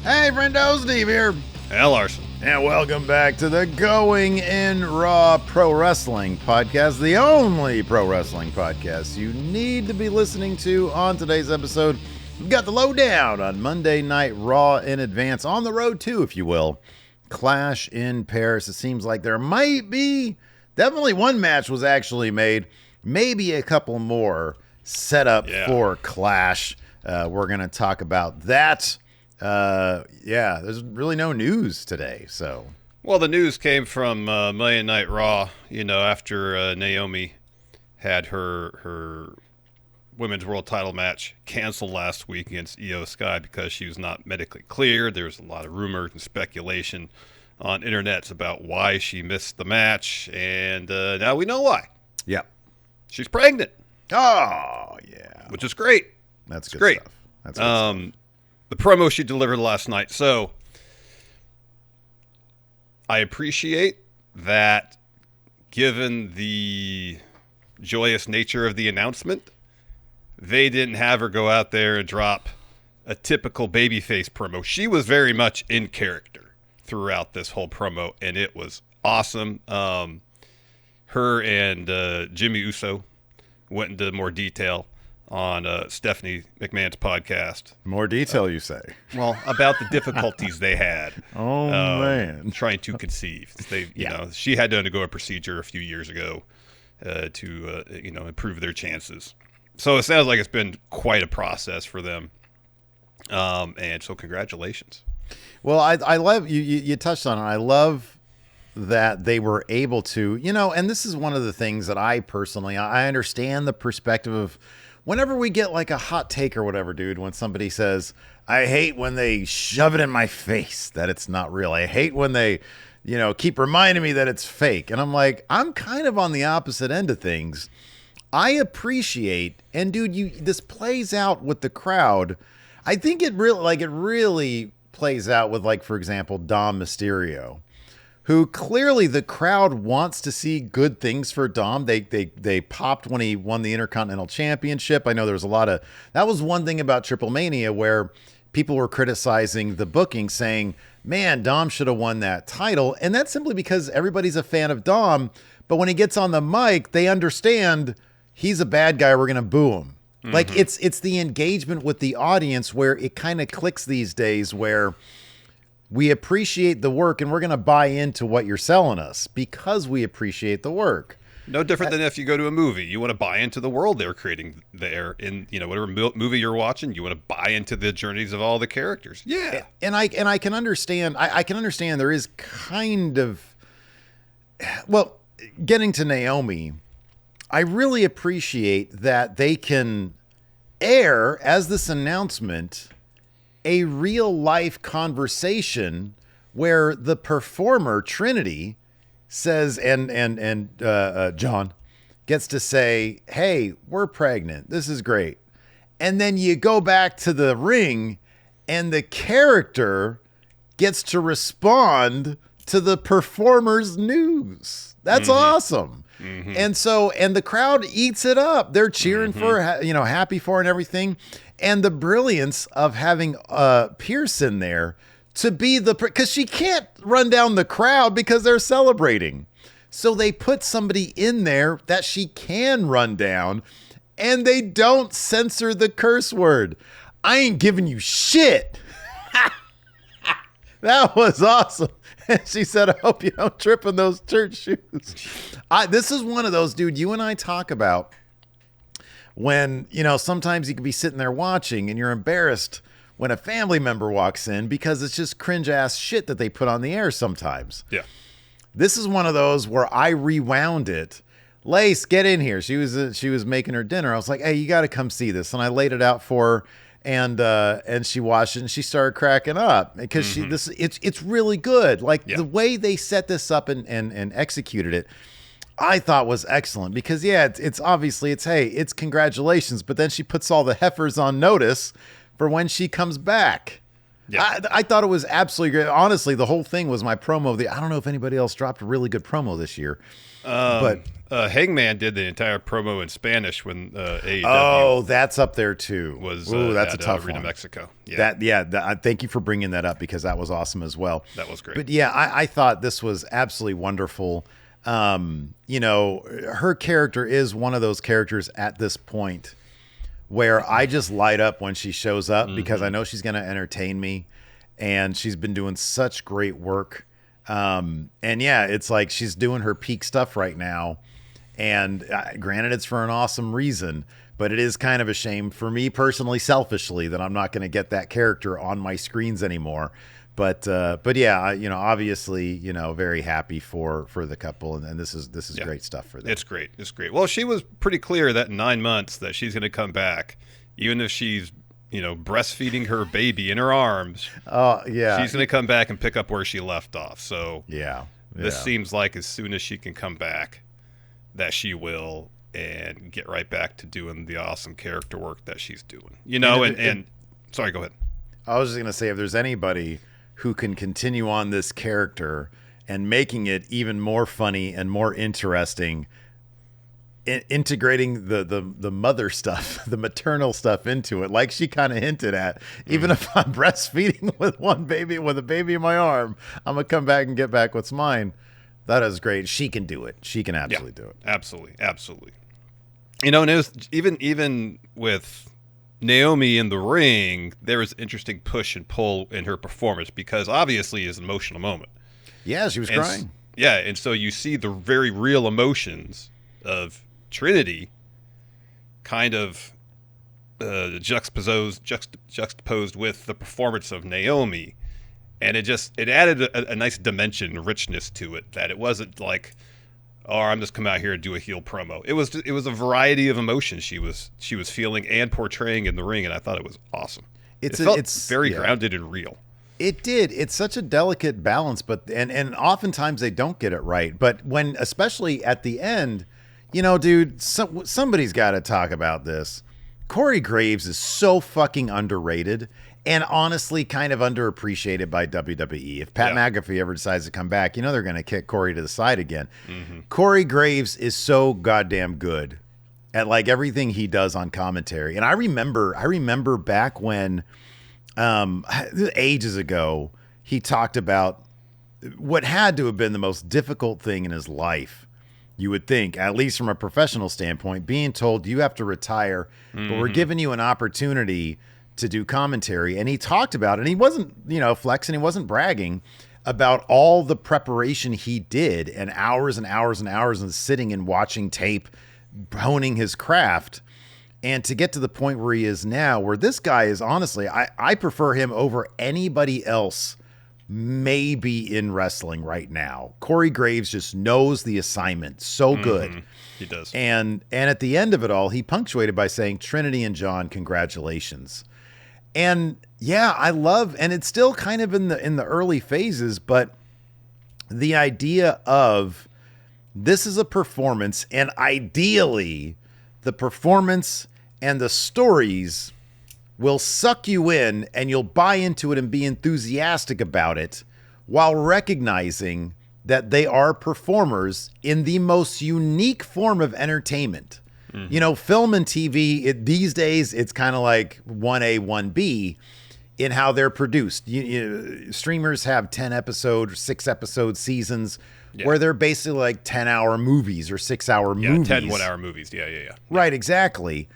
Hey, friendo, Steve here. Hey, Larson. And welcome back to the Going in Raw Pro Wrestling Podcast, the only pro wrestling podcast you need to be listening to. On today's episode, we've got the lowdown on Monday Night Raw in advance, on the road too, if you will. Clash in Paris. It seems like there might be, definitely one match was actually made, maybe a couple more set up for Clash. We're going to talk about that. There's really no news today, so. Well, the news came from Monday Night Raw, after Naomi had her women's world title match canceled last week against Io Sky because she was not medically cleared. There was a lot of rumors and speculation on internets about why she missed the match, and now we know why. Yeah. She's pregnant. Oh, yeah. Which is great. That's good great. Stuff. That's good stuff. The promo she delivered last night. So I appreciate that, given the joyous nature of the announcement, they didn't have her go out there and drop a typical babyface promo. She was very much in character throughout this whole promo, and it was awesome. Her and Jimmy Uso went into more detail on Stephanie McMahon's podcast. More detail, you say? Well, about the difficulties they had. Oh, man. Trying to conceive. She had to undergo a procedure a few years ago to improve their chances. So it sounds like it's been quite a process for them. And so congratulations. Well, I love, you touched on it. I love that they were able to, and this is one of the things that I understand the perspective of whenever we get like a hot take or whatever, dude, when somebody says, I hate when they shove it in my face that it's not real. I hate when they, keep reminding me that it's fake. And I'm like, I'm kind of on the opposite end of things. I appreciate, and dude, this plays out with the crowd. I think it really plays out with, like, for example, Dom Mysterio, who clearly the crowd wants to see good things for Dom. They popped when he won the Intercontinental Championship. I know there was that was one thing about Triple Mania where people were criticizing the booking, saying, man, Dom should have won that title. And that's simply because everybody's a fan of Dom. But when he gets on the mic, they understand he's a bad guy. We're going to boo him. Mm-hmm. Like it's the engagement with the audience where it kind of clicks these days, where we appreciate the work and we're going to buy into what you're selling us because we appreciate the work. No different than if you go to a movie. You want to buy into the world they're creating there in, whatever movie you're watching. You want to buy into the journeys of all the characters. Yeah. And I can understand. I can understand there is kind of, well, getting to Naomi, I really appreciate that they can air as this announcement a real life conversation where the performer Trinity says, and John gets to say, hey, we're pregnant. This is great. And then you go back to the ring and the character gets to respond to the performer's news. That's awesome. Mm-hmm. And the crowd eats it up. They're cheering for, happy for and everything. And the brilliance of having Pierce in there to be because she can't run down the crowd because they're celebrating. So they put somebody in there that she can run down, and they don't censor the curse word. I ain't giving you shit. That was awesome. And she said, I hope you don't trip in those church shoes. This is one of those, dude, you and I talk about when, sometimes you could be sitting there watching and you're embarrassed when a family member walks in because it's just cringe ass shit that they put on the air sometimes. Yeah. This is one of those where I rewound it. Lace, get in here. She was making her dinner. I was like, hey, you got to come see this. And I laid it out for her. And she watched it and she started cracking up because it's really good. Like the way they set this up and executed it, I thought was excellent because it's obviously it's congratulations, but then she puts all the heifers on notice for when she comes back. Yeah. I thought it was absolutely great. Honestly, the whole thing was my promo. I don't know if anybody else dropped a really good promo this year. But Hangman did the entire promo in Spanish when AEW that's up there too. That's a tough Arena one. Mexico. Yeah. Thank you for bringing that up because that was awesome as well. That was great. But yeah, I thought this was absolutely wonderful. Her character is one of those characters at this point where I just light up when she shows up because I know she's going to entertain me, and she's been doing such great work. And yeah, it's like she's doing her peak stuff right now. And granted, it's for an awesome reason, but it is kind of a shame for me personally, selfishly, that I'm not going to get that character on my screens anymore. But yeah, obviously, very happy for the couple, and this is great stuff for them. It's great. Well, she was pretty clear that in 9 months that she's going to come back, even if she's breastfeeding her baby in her arms. Oh yeah, she's going to come back and pick up where she left off. So yeah. This seems like as soon as she can come back, that she will, and get right back to doing the awesome character work that she's doing. And sorry, go ahead. I was just going to say, if there's anybody who can continue on this character and making it even more funny and more interesting, integrating the mother stuff, the maternal stuff into it, like she kind of hinted at. Even if I'm breastfeeding with a baby in my arm, I'm gonna come back and get back what's mine. That is great. She can do it. She can absolutely do it. Absolutely. And it was even with Naomi in the ring, there was interesting push and pull in her performance because obviously it's an emotional moment. Yeah, she was crying. Yeah, and so you see the very real emotions of Trinity kind of juxtaposed with the performance of Naomi, and it added a nice dimension and richness to it, that it wasn't like, oh, I'm just come out here and do a heel promo. It was a variety of emotions she was feeling and portraying in the ring, and I thought it was awesome. It felt very grounded and real. It did. It's such a delicate balance, but and oftentimes they don't get it right. But when, especially at the end, dude, somebody's got to talk about this. Corey Graves is so fucking underrated and honestly kind of underappreciated by WWE. If Pat McAfee ever decides to come back, they're going to kick Corey to the side again. Mm-hmm. Corey Graves is so goddamn good at like everything he does on commentary. And I remember back when, ages ago, he talked about what had to have been the most difficult thing in his life. You would think, at least from a professional standpoint, being told you have to retire, but we're giving you an opportunity to do commentary. And he talked about it, and he wasn't, flexing, he wasn't bragging about all the preparation he did, and hours and hours and hours and sitting and watching tape, honing his craft. And to get to the point where he is now, where this guy is, honestly, I prefer him over anybody else maybe in wrestling right now. Corey Graves just knows the assignment so good. He does. And at the end of it all, he punctuated by saying, Trinity and John, congratulations. And yeah, I love, and it's still kind of in the early phases, but the idea of this is a performance, and ideally the performance and the stories will suck you in and you'll buy into it and be enthusiastic about it while recognizing that they are performers in the most unique form of entertainment. Mm-hmm. Film and TV, these days, it's kind of like 1A, 1B in how they're produced. Streamers have 10-episode, 6-episode seasons where they're basically like 10-hour movies or 6-hour movies. 10 1-hour movies. Yeah. Right, exactly.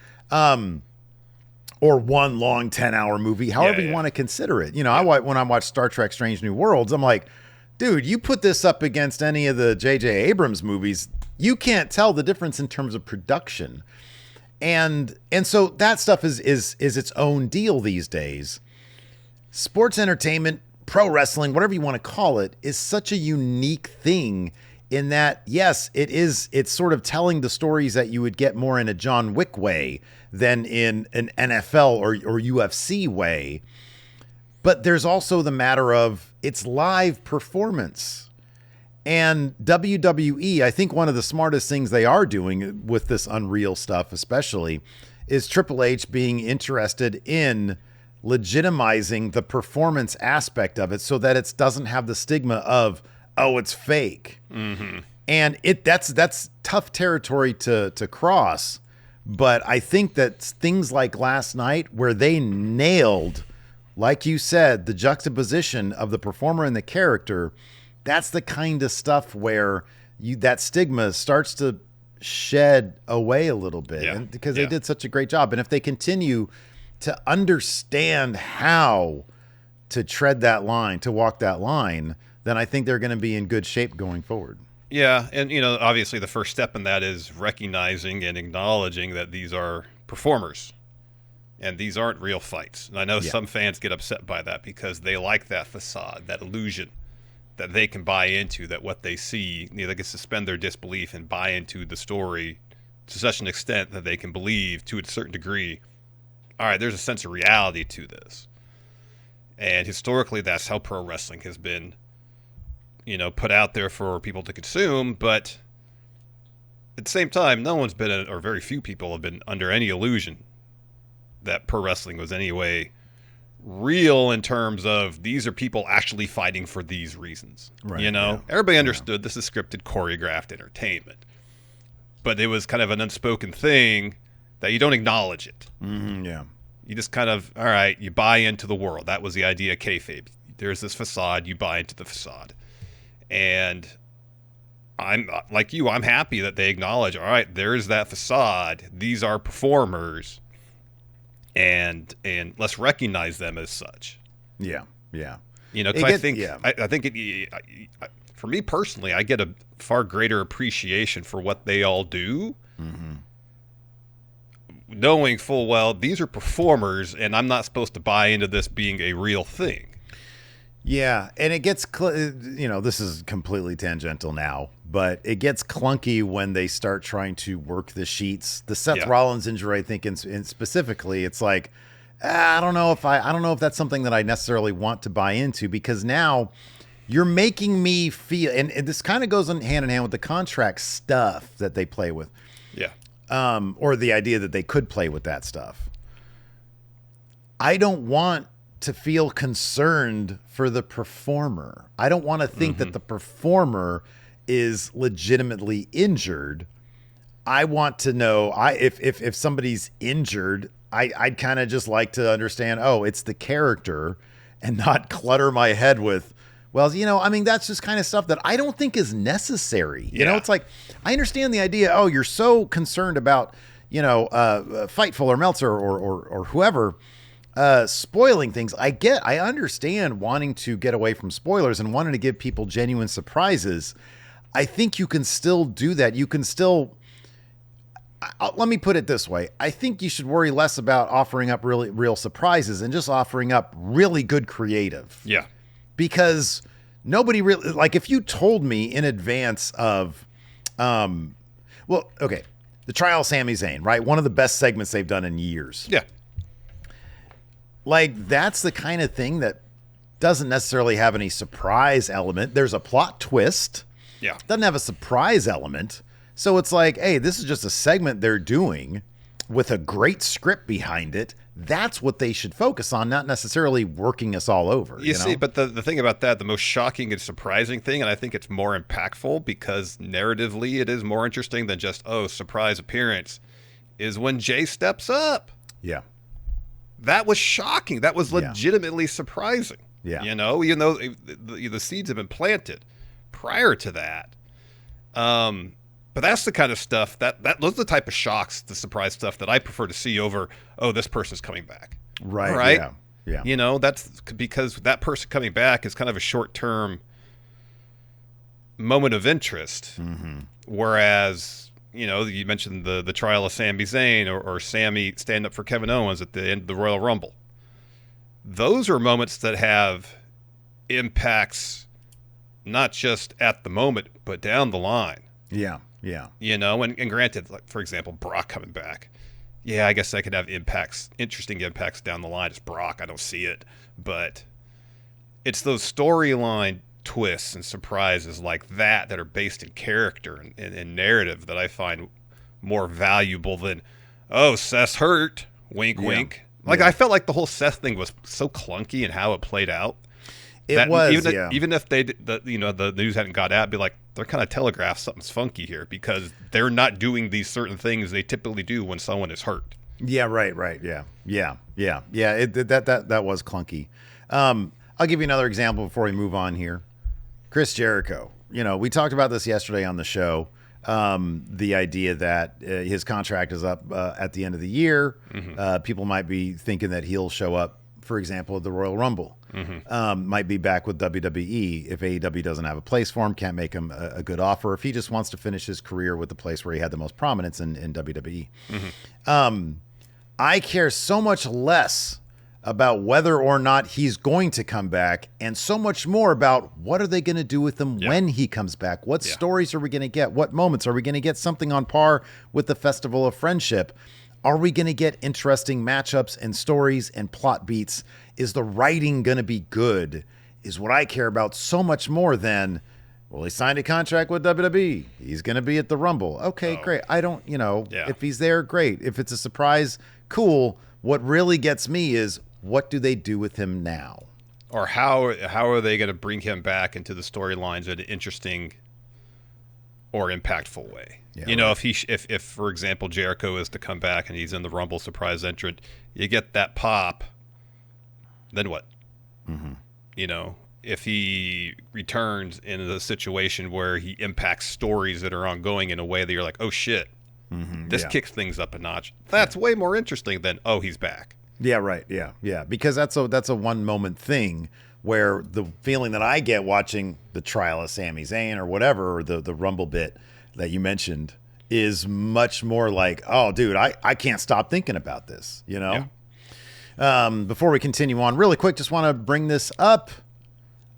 Or one long 10-hour movie, however you want to consider it. When I watch Star Trek Strange New Worlds, I'm like, dude, you put this up against any of the J.J. Abrams movies, you can't tell the difference in terms of production. And so that stuff is its own deal these days. Sports entertainment, pro wrestling, whatever you want to call it, is such a unique thing in that, yes, it's sort of telling the stories that you would get more in a John Wick way than in an NFL or UFC way. But there's also the matter of it's live performance. And WWE, I think one of the smartest things they are doing with this Unreal stuff especially, is Triple H being interested in legitimizing the performance aspect of it so that it doesn't have the stigma of, oh, it's fake. Mm-hmm. And that's tough territory to cross. But I think that things like last night, where they nailed, like you said, the juxtaposition of the performer and the character, that's the kind of stuff where that stigma starts to shed away a little bit. Yeah. And because they did such a great job. And if they continue to understand how to tread that line, to walk that line, then I think they're going to be in good shape going forward. Yeah, and obviously the first step in that is recognizing and acknowledging that these are performers and these aren't real fights. And I know some fans get upset by that because they like that facade, that illusion that they can buy into, that what they see, they can suspend their disbelief and buy into the story to such an extent that they can believe to a certain degree, all right, there's a sense of reality to this. And historically, that's how pro wrestling has been, put out there for people to consume. But at the same time, no one's been, or very few people have been under any illusion that pro wrestling was any way real in terms of these are people actually fighting for these reasons. Right, Everybody understood this is scripted, choreographed entertainment. But it was kind of an unspoken thing that you don't acknowledge it. Mm-hmm, yeah. You just kind of, all right, you buy into the world. That was the idea of kayfabe. There's this facade, you buy into the facade. And I'm like you, I'm happy that they acknowledge, all right, there's that facade. These are performers. And let's recognize them as such. Yeah, yeah. Because I think for me personally, I get a far greater appreciation for what they all do. Mm-hmm. Knowing full well these are performers and I'm not supposed to buy into this being a real thing. Yeah, and it gets, this is completely tangential now, but it gets clunky when they start trying to work the sheets. The Seth Rollins injury, I think, in specifically, it's like, I don't know if that's something that I necessarily want to buy into, because now you're making me feel, and this kind of goes hand in hand with the contract stuff that they play with. Yeah. Or the idea that they could play with that stuff. I don't want to feel concerned for the performer. I don't want to think that the performer is legitimately injured. I want to know, if somebody's injured, I'd kind of just like to understand, oh, it's the character, and not clutter my head with, well, that's just kind of stuff that I don't think is necessary. It's like, I understand the idea, oh, you're so concerned about, Fightful or Meltzer or whoever spoiling things. I understand wanting to get away from spoilers and wanting to give people genuine surprises. I think you can still do that. You can still, let me put it this way. I think you should worry less about offering up really real surprises and just offering up really good creative. Yeah. Because nobody really, like, if you told me in advance of, the trial of Sami Zayn, right? One of the best segments they've done in years. Yeah. Like, that's the kind of thing that doesn't necessarily have any surprise element. There's a plot twist. Yeah. Doesn't have a surprise element. So it's like, hey, this is just a segment they're doing with a great script behind it. That's what they should focus on, not necessarily working us all over. You see, but the thing about that, the most shocking and surprising thing, and I think it's more impactful because narratively it is more interesting than just, surprise appearance, is when Jay steps up. Yeah. That was shocking. That was legitimately surprising. Yeah. Even though the seeds have been planted prior to that. But that's the kind of stuff those are the type of shocks, the surprise stuff that I prefer to see over, this person's coming back. Right. Yeah. That's because that person coming back is kind of a short-term moment of interest. Mm-hmm. Whereas, you mentioned the trial of Sami Zayn or Sami stand up for Kevin Owens at the end of the Royal Rumble. Those are moments that have impacts not just at the moment, but down the line. Yeah. Yeah. And granted, like, for example, Brock coming back. Yeah, I guess that could have interesting impacts down the line as Brock. I don't see it. But it's those storyline twists and surprises like that are based in character and narrative that I find more valuable than, Seth's hurt, wink, wink. Like, I felt like the whole Seth thing was so clunky in how it played out. Even if the news hadn't got out, I'd be like, they're kind of telegraphed something's funky here because they're not doing these certain things they typically do when someone is hurt. Yeah, right. Yeah. That was clunky. I'll give you another example before we move on here. Chris Jericho. We talked about this yesterday on the show. The idea that his contract is up at the end of the year. Mm-hmm. People might be thinking that he'll show up, for example, at the Royal Rumble. Mm-hmm. Might be back with WWE if AEW doesn't have a place for him, can't make him a good offer. If he just wants to finish his career with the place where he had the most prominence in WWE. Mm-hmm. I care so much less about whether or not he's going to come back and so much more about what are they going to do with him when he comes back? What stories are we going to get? What moments? Are we going to get something on par with the Festival of Friendship? Are we going to get interesting matchups and stories and plot beats? Is the writing going to be good? Is what I care about so much more than, well, he signed a contract with WWE. He's going to be at the Rumble. Okay, great. I don't, if he's there, great. If it's a surprise, cool. What really gets me is, what do they do with him now? Or how are they going to bring him back into the storylines in an interesting or impactful way? Yeah, if for example Jericho is to come back and he's in the Rumble surprise entrant, you get that pop. Then what? Mm-hmm. If he returns in a situation where he impacts stories that are ongoing in a way that you're like, oh shit, this kicks things up a notch. That's way more interesting than, oh, he's back. Yeah, right. Yeah. Because that's a one moment thing where the feeling that I get watching the trial of Sami Zayn or whatever, or the Rumble bit that you mentioned is much more like, oh, dude, I can't stop thinking about this, Yeah. Before we continue on, really quick, just want to bring this up.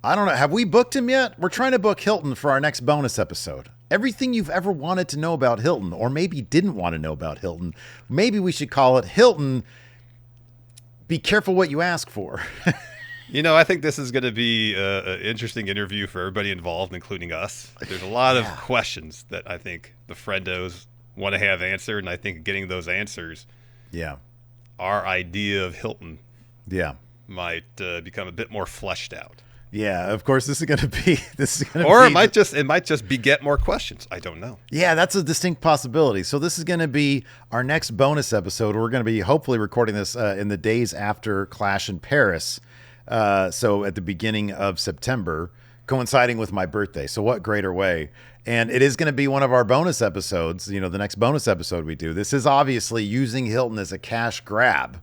I don't know. Have we booked him yet? We're trying to book Hilton for our next bonus episode. Everything you've ever wanted to know about Hilton, or maybe didn't want to know about Hilton, maybe we should call it Hilton. Be careful what you ask for. I think this is going to be an interesting interview for everybody involved, including us. There's a lot of questions that I think the friendos want to have answered, and I think getting those answers, our idea of Hilton, might become a bit more fleshed out. Yeah, of course, this is going to be. It might just beget more questions. I don't know. Yeah, that's a distinct possibility. So this is going to be our next bonus episode. We're going to be hopefully recording this in the days after Clash in Paris. So at the beginning of September, coinciding with my birthday. So what greater way? And it is going to be one of our bonus episodes. The next bonus episode we do. This is obviously using Hilton as a cash grab.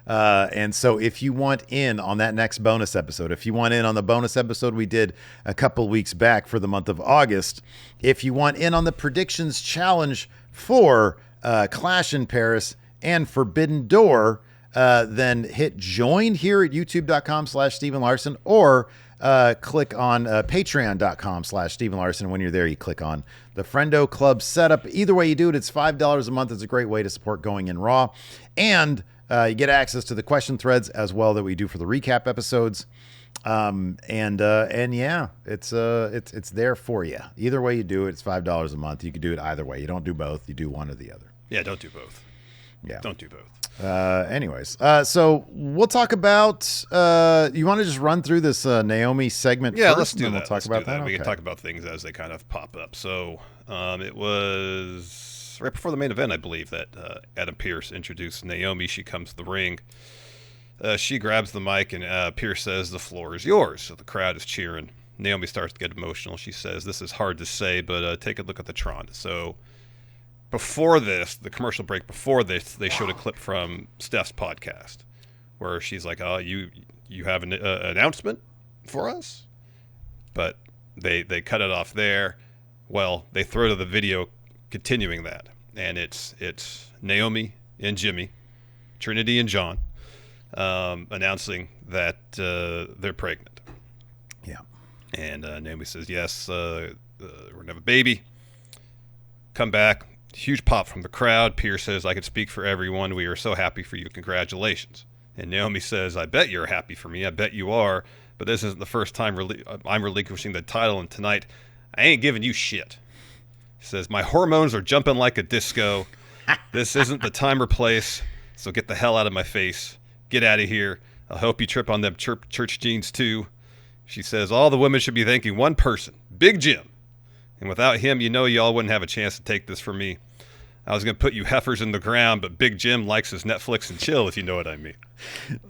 And so if you want in on that next bonus episode, if you want in on the bonus episode we did a couple weeks back for the month of August, if you want in on the predictions challenge for Clash in Paris and Forbidden Door, then hit join here at youtube.com/Stephen Larson or click on patreon.com/Stephen Larson. When you're there, you click on the Friendo Club setup. Either way you do it, it's $5 a month. It's a great way to support Going In Raw. And you get access to the question threads as well that we do for the recap episodes. And yeah, it's there for you. Either way you do it, it's $5 a month. You can do it either way. You don't do both. You do one or the other. Yeah, don't do both. Yeah. Don't do both. Anyways, so we'll talk about, you want to just run through this Naomi segment first? Let's do that. We'll talk about that. We can talk about things as they kind of pop up. So it was right before the main event, I believe, that Adam Pearce introduced Naomi. She comes to the ring. She grabs the mic, and Pearce says, "The floor is yours." So the crowd is cheering. Naomi starts to get emotional. She says, "This is hard to say, but take a look at the Tron." So before this, the commercial break before this, they showed a clip from Steph's podcast where she's like, "Oh, you have an announcement for us?" But they cut it off there. Well, they throw to the video continuing that, and it's Naomi and Jimmy, Trinity and John, announcing that they're pregnant. Yeah. And Naomi says, "Yes, we're gonna have a baby. Come back." Huge pop from the crowd. Pearce says, "I can speak for everyone. We are so happy for you. Congratulations." And Naomi says, "I bet you're happy for me. I bet you are. But this isn't the first time I'm relinquishing the title, and tonight I ain't giving you shit." He says, "My hormones are jumping like a disco. This isn't the time or place. So get the hell out of my face. Get out of here. I hope you trip on them church jeans too. She says all the women should be thanking one person, Big Jim. And without him, you know y'all wouldn't have a chance to take this from me. I was going to put you heifers in the ground, but Big Jim likes his Netflix and chill, if you know what I mean.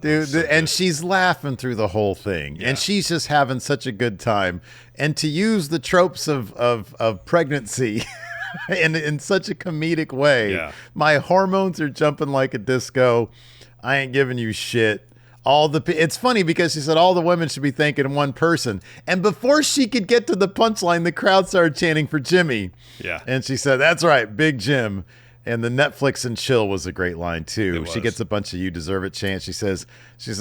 Dude, so and she's laughing through the whole thing. Yeah. And she's just having such a good time. And to use the tropes of pregnancy in such a comedic way. My hormones are jumping like a disco. I ain't giving you shit. It's funny because she said all the women should be thanking one person. And before she could get to the punchline, the crowd started chanting for Jimmy. Yeah. And she said, that's right, Big Jim. And the Netflix and chill was a great line, too. She gets a bunch of you deserve it chants. She says,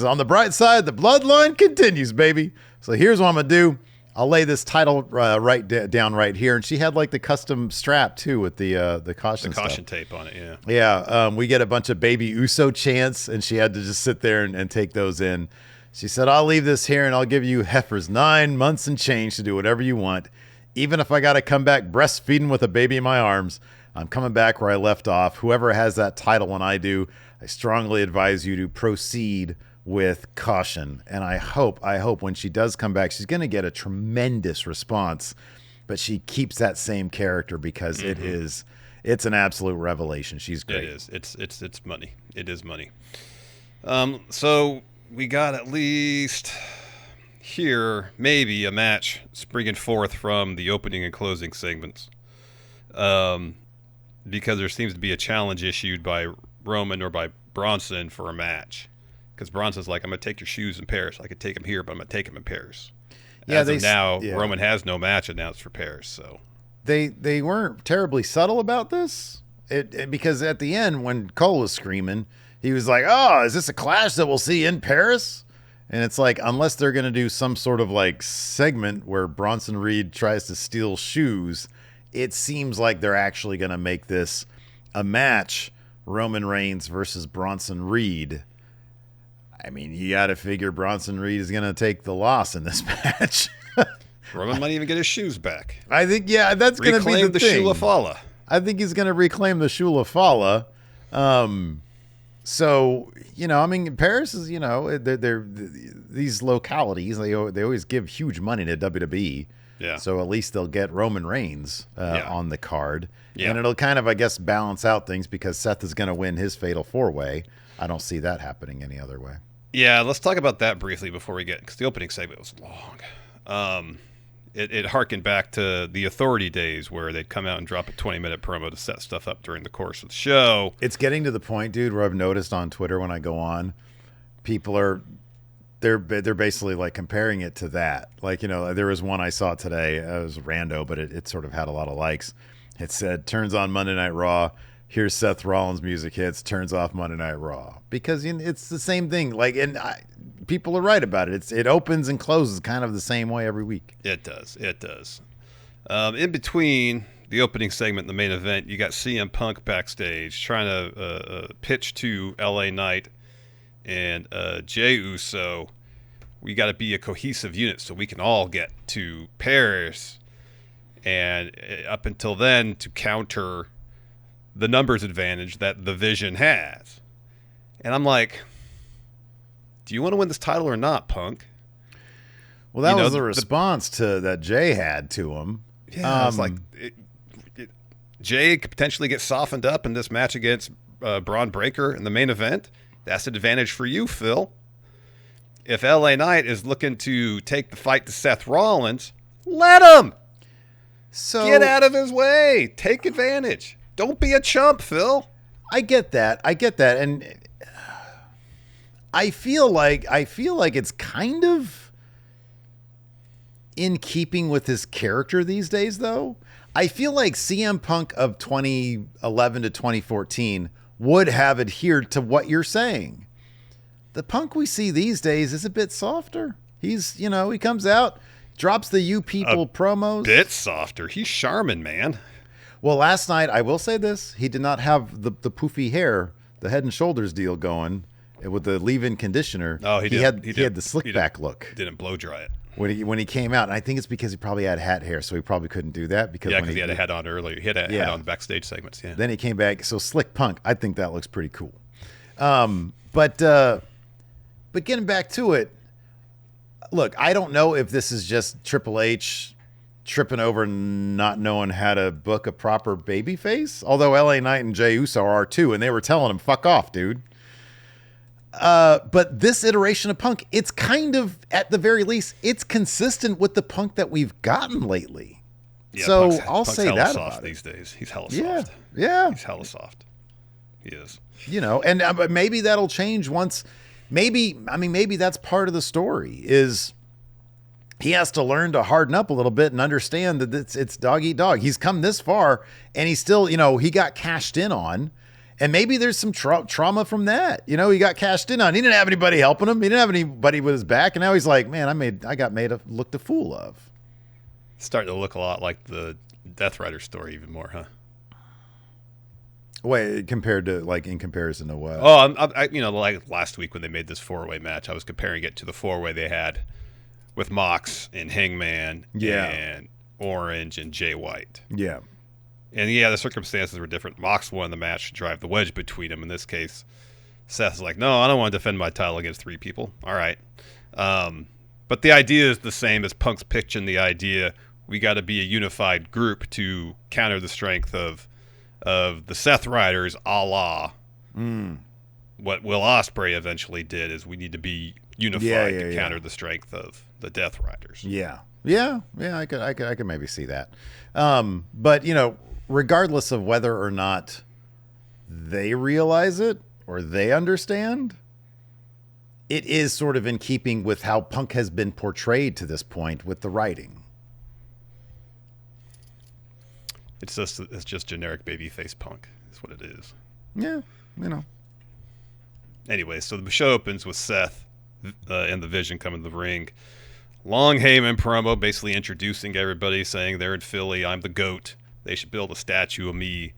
on the bright side, the bloodline continues, baby. So here's what I'm going to do. I'll lay this title down right here. And she had like the custom strap, too, with the caution tape on it, yeah. Yeah, we get a bunch of Baby Uso chants, and she had to just sit there and take those in. She said, I'll leave this here, and I'll give you heifers 9 months and change to do whatever you want. Even if I got to come back breastfeeding with a baby in my arms, I'm coming back where I left off. Whoever has that title when I do, I strongly advise you to proceed with caution. And I hope when she does come back, she's going to get a tremendous response, but she keeps that same character because it's an absolute revelation. She's great. It is. It's money. It is money. So we got at least here maybe a match springing forth from the opening and closing segments. Because there seems to be a challenge issued by Roman or by Bronson for a match. Because Bronson's like, I'm going to take your shoes in Paris. I could take them here, but I'm going to take them in Paris. As of now, Roman has no match announced for Paris. So they weren't terribly subtle about this. Because at the end, when Cole was screaming, he was like, oh, is this a clash that we'll see in Paris? And it's like, unless they're going to do some sort of like segment where Bronson Reed tries to steal shoes, it seems like they're actually going to make this a match, Roman Reigns versus Bronson Reed. I mean, you got to figure Bronson Reed is going to take the loss in this match. Roman might even get his shoes back. I think, that's going to be the thing. Shula Fala. I think he's going to reclaim the Shula Fala. So, I mean, Paris is, they're these localities, they always give huge money to WWE. Yeah. So at least they'll get Roman Reigns on the card. Yeah. And it'll kind of, I guess, balance out things because Seth is going to win his Fatal 4-Way. I don't see that happening any other way. Yeah, let's talk about that briefly before we get, because the opening segment was long. It harkened back to the Authority days where they'd come out and drop a 20-minute promo to set stuff up during the course of the show. It's getting to the point, dude, where I've noticed on Twitter when I go on, people are they're basically like comparing it to that. Like, there was one I saw today. It was rando, but it sort of had a lot of likes. It said, turns on Monday Night Raw. Here's Seth Rollins music hits, turns off Monday Night Raw. Because it's the same thing. Like, people are right about it. It opens and closes kind of the same way every week. It does. In between the opening segment and the main event, you got CM Punk backstage trying to pitch to LA Knight and Jey Uso. We got to be a cohesive unit so we can all get to Paris. And up until then, to counter the numbers advantage that the Vision has. And I'm like, do you want to win this title or not, Punk? Well, that was the response that Jay had to him. Yeah, it's like Jay could potentially get softened up in this match against Braun Breaker in the main event. That's an advantage for you, Phil. If LA Knight is looking to take the fight to Seth Rollins, let him. So get out of his way. Take advantage. Don't be a chump, Phil. I get that. And I feel like it's kind of in keeping with his character these days, though. I feel like CM Punk of 2011 to 2014 would have adhered to what you're saying. The Punk we see these days is a bit softer. He's, he comes out, drops the "you people" promos. Bit softer. He's Charmin, man. Well, last night, I will say this, he did not have the poofy hair, the Head and Shoulders deal going with the leave-in conditioner. Oh, he had the slick back look. Didn't blow dry it. When he came out, and I think it's because he probably had hat hair, so he probably couldn't do that. Because he had a hat on earlier. He had a hat on backstage segments, yeah. Then he came back, so slick Punk, I think that looks pretty cool. But getting back to it, look, I don't know if this is just Triple H tripping over not knowing how to book a proper babyface. Although LA Knight and Jey Uso are too, and they were telling him, fuck off, dude. But this iteration of Punk, it's kind of, at the very least, it's consistent with the Punk that we've gotten lately. Yeah, so Punk's say hella that soft about these days. He's hella Yeah, soft. yeah. He's hella soft. He is. You know, and but maybe that'll change once. Maybe that's part of the story is he has to learn to harden up a little bit and understand that it's dog eat dog. He's come this far and he's still, you know, he got cashed in on, and maybe there's some trauma from that. You know, he got cashed in on. He didn't have anybody helping him. He didn't have anybody with his back, and now he's like, man, I got looked a fool of. Starting to look a lot like the Death Rider story even more, huh? Wait, in comparison to what? Oh, like last week when they made this 4-way match, I was comparing it to the 4-way they had with Mox and Hangman and Orange and Jay White. Yeah. And yeah, the circumstances were different. Mox won the match to drive the wedge between them. In this case, Seth's like, no, I don't want to defend my title against 3 people. All right. But the idea is the same as Punk's pitching the idea. We got to be a unified group to counter the strength of the Seth Riders, a la what Will Ospreay eventually did. Is we need to be unified to counter the strength of the Death Riders. Yeah. I could maybe see that. But you know, regardless of whether or not they realize it or they understand, it is sort of in keeping with how Punk has been portrayed to this point with the writing. It's just generic babyface Punk. Is what it is. Yeah, you know. Anyway, so the show opens with Seth and the Vision coming to the ring. Long Heyman promo, basically introducing everybody, saying they're in Philly. I'm the GOAT. They should build a statue of me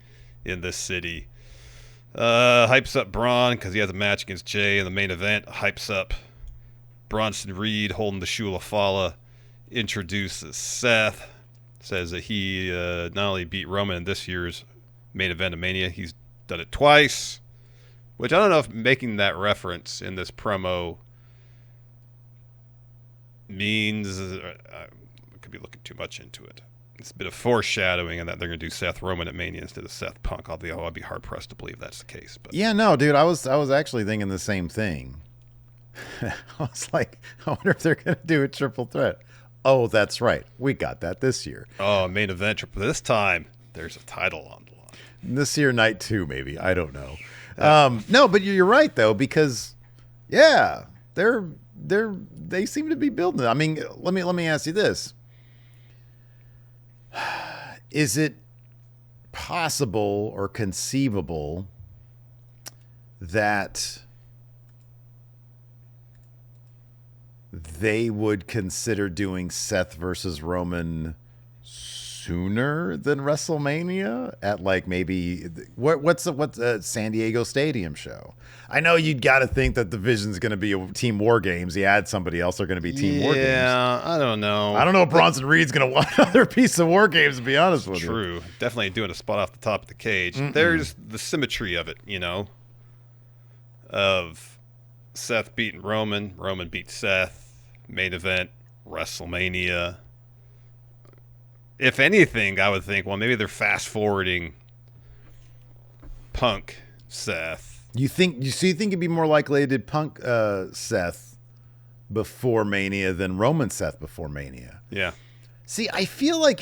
in this city. Hypes up Bron because he has a match against Jay in the main event. Hypes up Bronson Reed holding the Shula Fala. Introduces Seth. Says that he not only beat Roman in this year's main event of Mania, he's done it twice. Which I don't know if making that reference in this promo means I could be looking too much into it. It's a bit of foreshadowing in that they're going to do Seth Roman at Mania instead of Seth Punk. I'd be hard pressed to believe that's the case. But yeah, no, dude, I was actually thinking the same thing. I was like, I wonder if they're going to do a triple threat. Oh, that's right. We got that this year. Oh, main event triple. This time there's a title on the line. This year, night 2, maybe. I don't know. No, but you're right though, because yeah, they seem to be building it. I mean, let me ask you this. Is it possible or conceivable that they would consider doing Seth versus Roman sooner than WrestleMania at like maybe what's San Diego Stadium show? I know you'd got to think that the Vision's going to be a Team War Games. You add somebody else, they're going to be Team War Games. Yeah, I don't know. I don't know if Bronson Reed's going to want another piece of War Games, to be honest with you. True. Definitely doing a spot off the top of the cage. There's the symmetry of it, you know, of Seth beating Roman beat Seth, main event, WrestleMania. If anything, I would think, well, maybe they're fast forwarding Punk Seth. You think it'd be more likely to Punk Seth before Mania than Roman Seth before Mania? Yeah. See, I feel like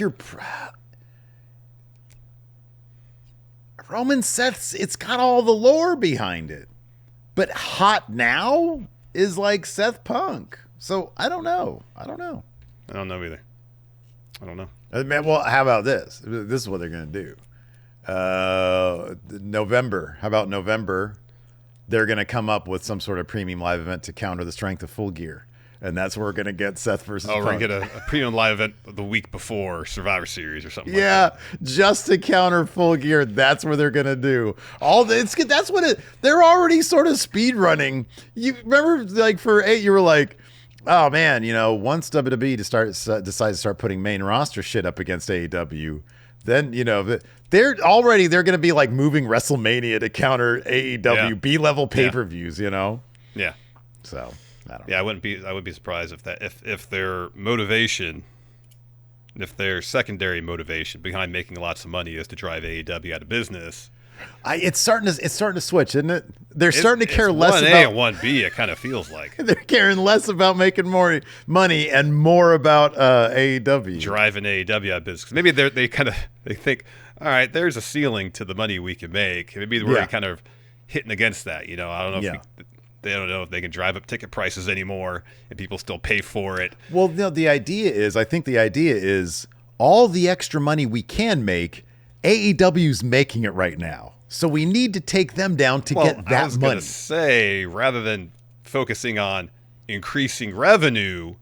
Roman Seth's, it's got all the lore behind it. But hot now is like Seth Punk. So I don't know. I don't know either. I don't know. Well, how about this? This is what they're going to do. November. How about November? They're going to come up with some sort of premium live event to counter the strength of Full Gear. And that's where we're going to get Seth versus Punk. We're going to get a premium live event the week before Survivor Series or something like that. Yeah, just to counter Full Gear. That's what they're going to do. They're already sort of speed running. You remember, like, for 8, you were like, oh, man, you know, once WWE decides to start putting main roster shit up against AEW, then they're going to be like moving WrestleMania to counter AEW B-level pay-per-views. Yeah. So I don't know. Yeah, I wouldn't be surprised if their motivation, if their secondary motivation behind making lots of money is to drive AEW out of business. It's starting to switch, isn't it? They're starting to care less about 1A and 1B. It kind of feels like they're caring less about making more money and more about AEW driving AEW out of business. Maybe they think, all right, there's a ceiling to the money we can make. Maybe we're kind of hitting against that. I don't know. They don't know if they can drive up ticket prices anymore and people still pay for it. Well, no, I think the idea is all the extra money we can make, AEW's making it right now. So we need to take them down to get that money. I was going to say, rather than focusing on increasing revenue,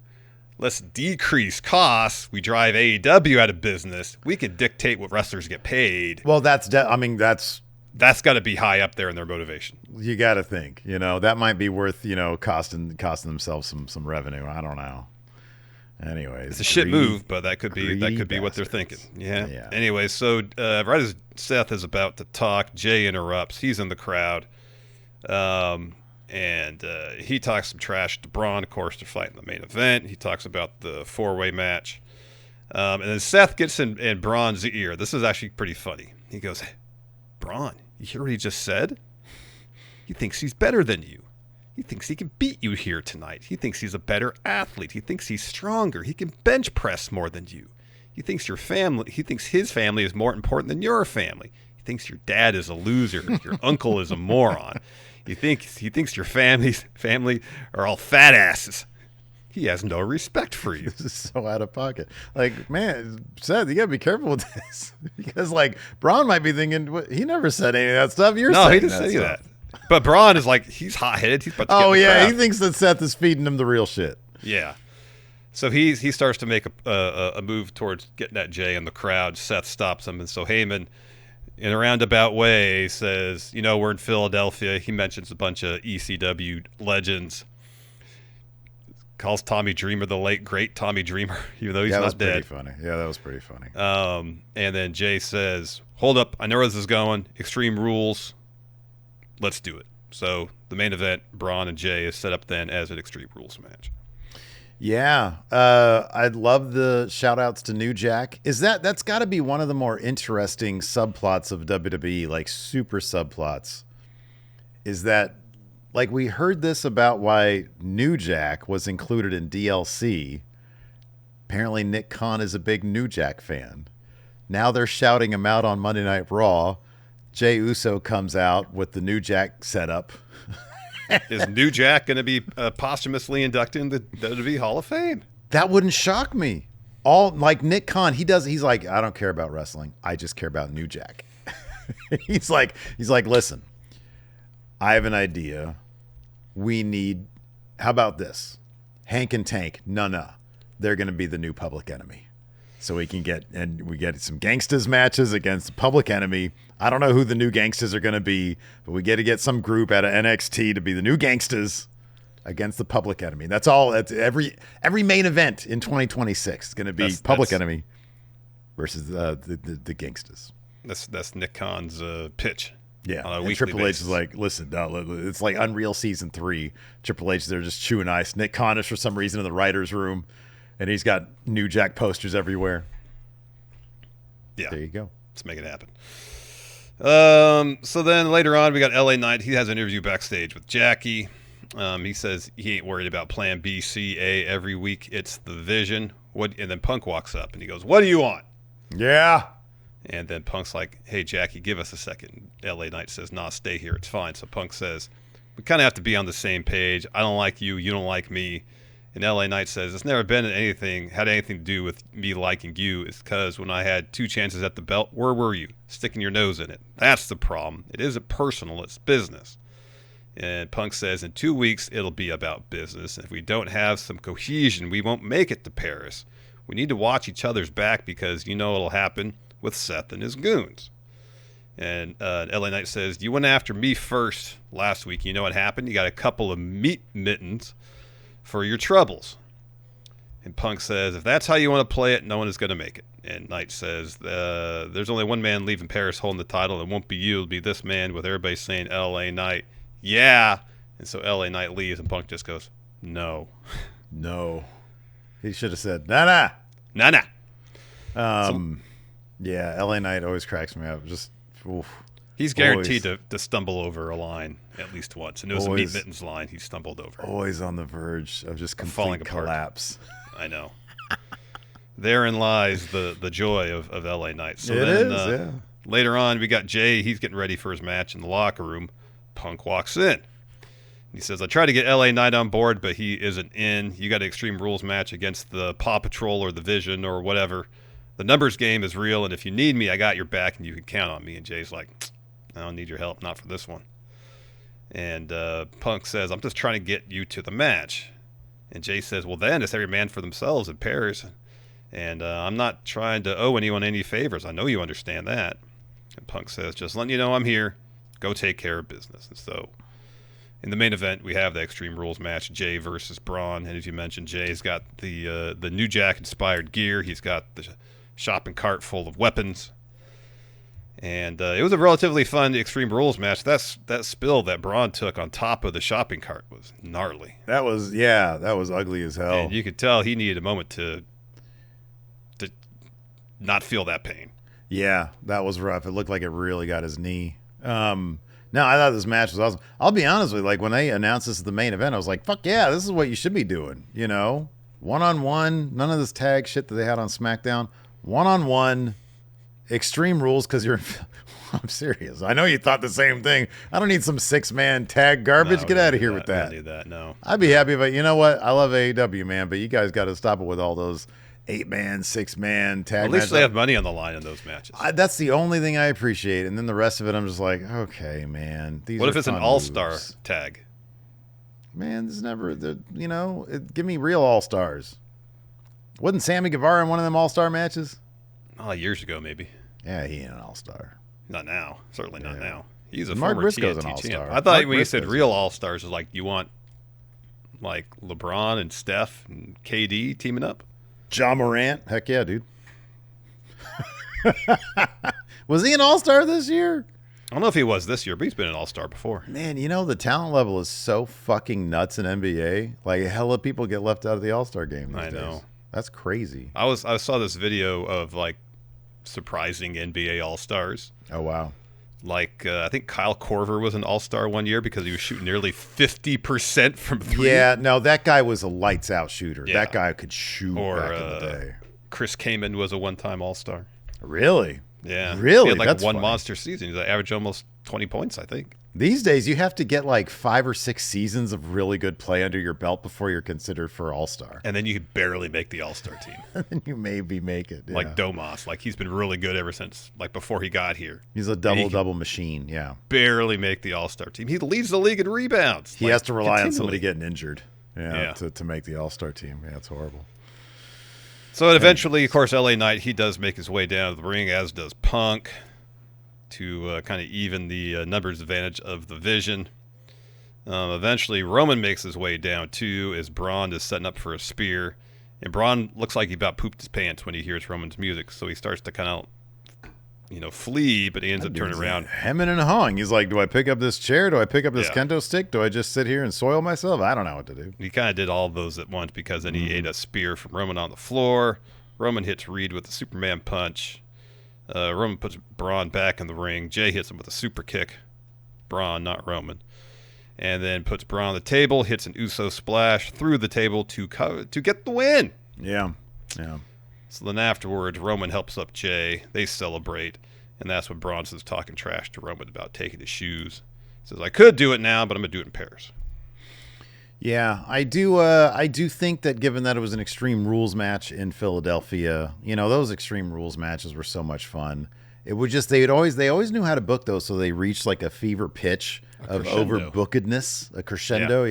let's decrease costs. We drive AEW out of business. We can dictate what wrestlers get paid. Well, that's got to be high up there in their motivation. You got to think, that might be worth, costing themselves some revenue. I don't know. Anyways, it's a shit move, but that could be what they're thinking. Yeah. Anyway, so right as Seth is about to talk, Jay interrupts. He's in the crowd, and he talks some trash to Bron. Of course, they're fighting the main event. He talks about the 4-way match, and then Seth gets in Bron's ear. This is actually pretty funny. He goes, hey, Bron, you hear what he just said? He thinks he's better than you. He thinks he can beat you here tonight. He thinks he's a better athlete. He thinks he's stronger. He can bench press more than you. He thinks his family is more important than your family. He thinks your dad is a loser. Your uncle is a moron. He thinks your family are all fat asses. He has no respect for you. This is so out of pocket. Like, man, Seth, you got to be careful with this. Because, Bron might be thinking, he never said any of that stuff. No, he didn't say any of that. But Bron is he's hot-headed. He's about to get he thinks that Seth is feeding him the real shit. Yeah. So he starts to make a move towards getting at Jay in the crowd. Seth stops him. And so Heyman, in a roundabout way, says, we're in Philadelphia. He mentions a bunch of ECW legends. Calls Tommy Dreamer the late, great Tommy Dreamer, even though he's not dead. Funny. Yeah, that was pretty funny. And then Jay says, hold up, I know where this is going. Extreme Rules. Let's do it. So the main event, Bron and Jay, is set up then as an Extreme Rules match. Yeah. I'd love the shout outs to New Jack. That's got to be one of the more interesting subplots of WWE, super subplots, is that we heard this about why New Jack was included in DLC. Apparently Nick Khan is a big New Jack fan. Now they're shouting him out on Monday Night Raw. Jey Uso comes out with the New Jack setup. Is New Jack going to be posthumously inducted in the WWE Hall of Fame? That wouldn't shock me. Nick Khan, he's like, I don't care about wrestling. I just care about New Jack. he's like, listen, I have an idea. How about this? Hank and Tank, no. They're going to be the new Public Enemy. So we get some Gangstas matches against the Public Enemy. I don't know who the new Gangstas are going to be, but we get some group out of NXT to be the new Gangstas against the Public Enemy. That's all. That's every main event in 2026 is going to be Public Enemy versus the Gangstas. That's Nick Khan's pitch. Yeah, and Triple H is like, listen, no, it's like Unreal Season 3. Triple H, they're just chewing ice. Nick Khan is for some reason in the writer's room. And he's got New Jack posters everywhere. Yeah. There you go. Let's make it happen. So then later on, we got LA Knight. He has an interview backstage with Jackie. He says he ain't worried about plan B, C, A every week. It's the vision. And then Punk walks up and he goes, what do you want? Yeah. And then Punk's like, hey, Jackie, give us a second. LA Knight says, nah, stay here. It's fine. So Punk says, we kind of have to be on the same page. I don't like you. You don't like me. And LA Knight says, it's never been had anything to do with me liking you. It's because when I had 2 chances at the belt, where were you? Sticking your nose in it. That's the problem. It isn't personal. It's business. And Punk says, in 2 weeks, it'll be about business. If we don't have some cohesion, we won't make it to Paris. We need to watch each other's back because you know it'll happen with Seth and his goons. And LA Knight says, you went after me first last week. You know what happened? You got a couple of meat mittens for your troubles. And Punk says, if that's how you want to play it, no one is going to make it. And Knight says, there's only one man leaving Paris holding the title. It won't be you. It'll be this man, with everybody saying LA Knight. Yeah. And so LA Knight leaves, and Punk just goes, no. No. He should have said, nah. Yeah, LA Knight always cracks me up. Just, oof. He's guaranteed to stumble over a line at least once. And it was a Meat Mittens line he stumbled over. Always on the verge of just complete collapse. I know. Therein lies the joy of LA Knight. So yeah. Later on, we got Jay. He's getting ready for his match in the locker room. Punk walks in. He says, I tried to get LA Knight on board, but he isn't in. You got an Extreme Rules match against the Paw Patrol or the Vision or whatever. The numbers game is real, and if you need me, I got your back, and you can count on me. And Jay's like, I don't need your help, not for this one. And Punk says, I'm just trying to get you to the match. And Jay says, well, then it's every man for themselves in Paris. And I'm not trying to owe anyone any favors. I know you understand that. And Punk says, just letting you know I'm here. Go take care of business. And so in the main event, we have the Extreme Rules match, Jay versus Bron. And as you mentioned, Jay's got the New Jack-inspired gear. He's got the shopping cart full of weapons. And it was a relatively fun Extreme Rules match. That spill that Bron took on top of the shopping cart was gnarly. That was ugly as hell. And you could tell he needed a moment to not feel that pain. Yeah, that was rough. It looked like it really got his knee. No, I thought this match was awesome. I'll be honest with you, like when they announced this as the main event, I was like, fuck yeah, this is what you should be doing. You know, one-on-one, none of this tag shit that they had on SmackDown. One-on-one, Extreme Rules, because you're... I'm serious. I know you thought the same thing. I don't need some 6-man tag garbage. No, Get out of here with that. I don't need that, no. I'd be happy, but you know what? I love AEW, man, but you guys got to stop it with all those 8-man, 6-man tag matches. At least they have money on the line in those matches. That's the only thing I appreciate. And then the rest of it, I'm just like, okay, man. What if it's an all-star tag? Man, this is never, give me real all-stars. Wasn't Sammy Guevara in one of them all-star matches? Oh, years ago, maybe. Yeah, he ain't an all-star. Not now. Certainly not now. He's a Mark former Briscoe's TNT an all-star. champ. I thought when you said real all-stars, it was like you want like LeBron and Steph and KD teaming up. Ja Morant. Heck yeah, dude. Was he an all-star this year? I don't know if he was this year, but he's been an all-star before. Man, the talent level is so fucking nuts in NBA. Like, hella people get left out of the all-star game these days. Know. That's crazy. I saw this video of, like, surprising NBA all-stars. Oh, wow. Like, I think Kyle Korver was an all-star one year because he was shooting nearly 50% from three. Yeah, no, that guy was a lights-out shooter. Yeah. That guy could shoot back in the day. Chris Kaman was a one-time all-star. Really? Yeah. Really? He had like That's one funny. monster season. He averaged almost 20 points, I think. These days, you have to get like 5 or 6 seasons of really good play under your belt before you're considered for all-star. And then you could barely make the all-star team. And then you maybe make it. Yeah. Like Domas. Like, he's been really good ever since, like, before he got here. He's a double-double machine, yeah. Barely make the all-star team. He leads the league in rebounds. He like, has to rely on somebody getting injured Yeah. to make the all-star team. Yeah, it's horrible. So eventually, of course, LA Knight, he does make his way down to the ring, as does Punk, to kind of even the numbers advantage of the Vision. Eventually, Roman makes his way down, too, as Bron is setting up for a spear. And Bron looks like he about pooped his pants when he hears Roman's music, so he starts to kind of, flee, but he ends up turning around. Hemming and hawing. He's like, do I pick up this chair? Do I pick up this kendo stick? Do I just sit here and soil myself? I don't know what to do. He kind of did all of those at once because then he ate a spear from Roman on the floor. Roman hits Reed with the Superman punch. Roman puts Braun back in the ring. Jay hits him with a super kick. Braun, not Roman. And then puts Braun on the table, hits an Uso splash through the table to get the win. Yeah. So then afterwards, Roman helps up Jay. They celebrate. And that's when Bronson's talking trash to Roman about taking his shoes. He says, I could do it now, but I'm going to do it in Paris. Yeah, I do think that given that it was an Extreme Rules match in Philadelphia, those Extreme Rules matches were so much fun. It would just they always knew how to book those, so they reached like a fever pitch of overbookedness, a crescendo,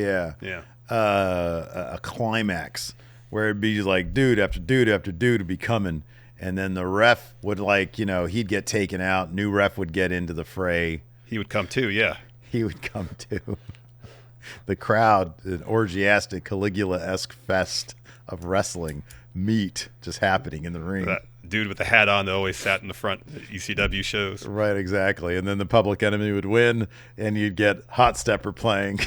a climax where it'd be like dude after dude after dude would be coming, and then the ref would he'd get taken out, new ref would get into the fray. He would come too, yeah. He would come too. The crowd, an orgiastic Caligula-esque fest of wrestling meat just happening in the ring. dude with the hat on that always sat in the front at ECW shows. Right, exactly. And then the Public Enemy would win, and you'd get Hot Stepper playing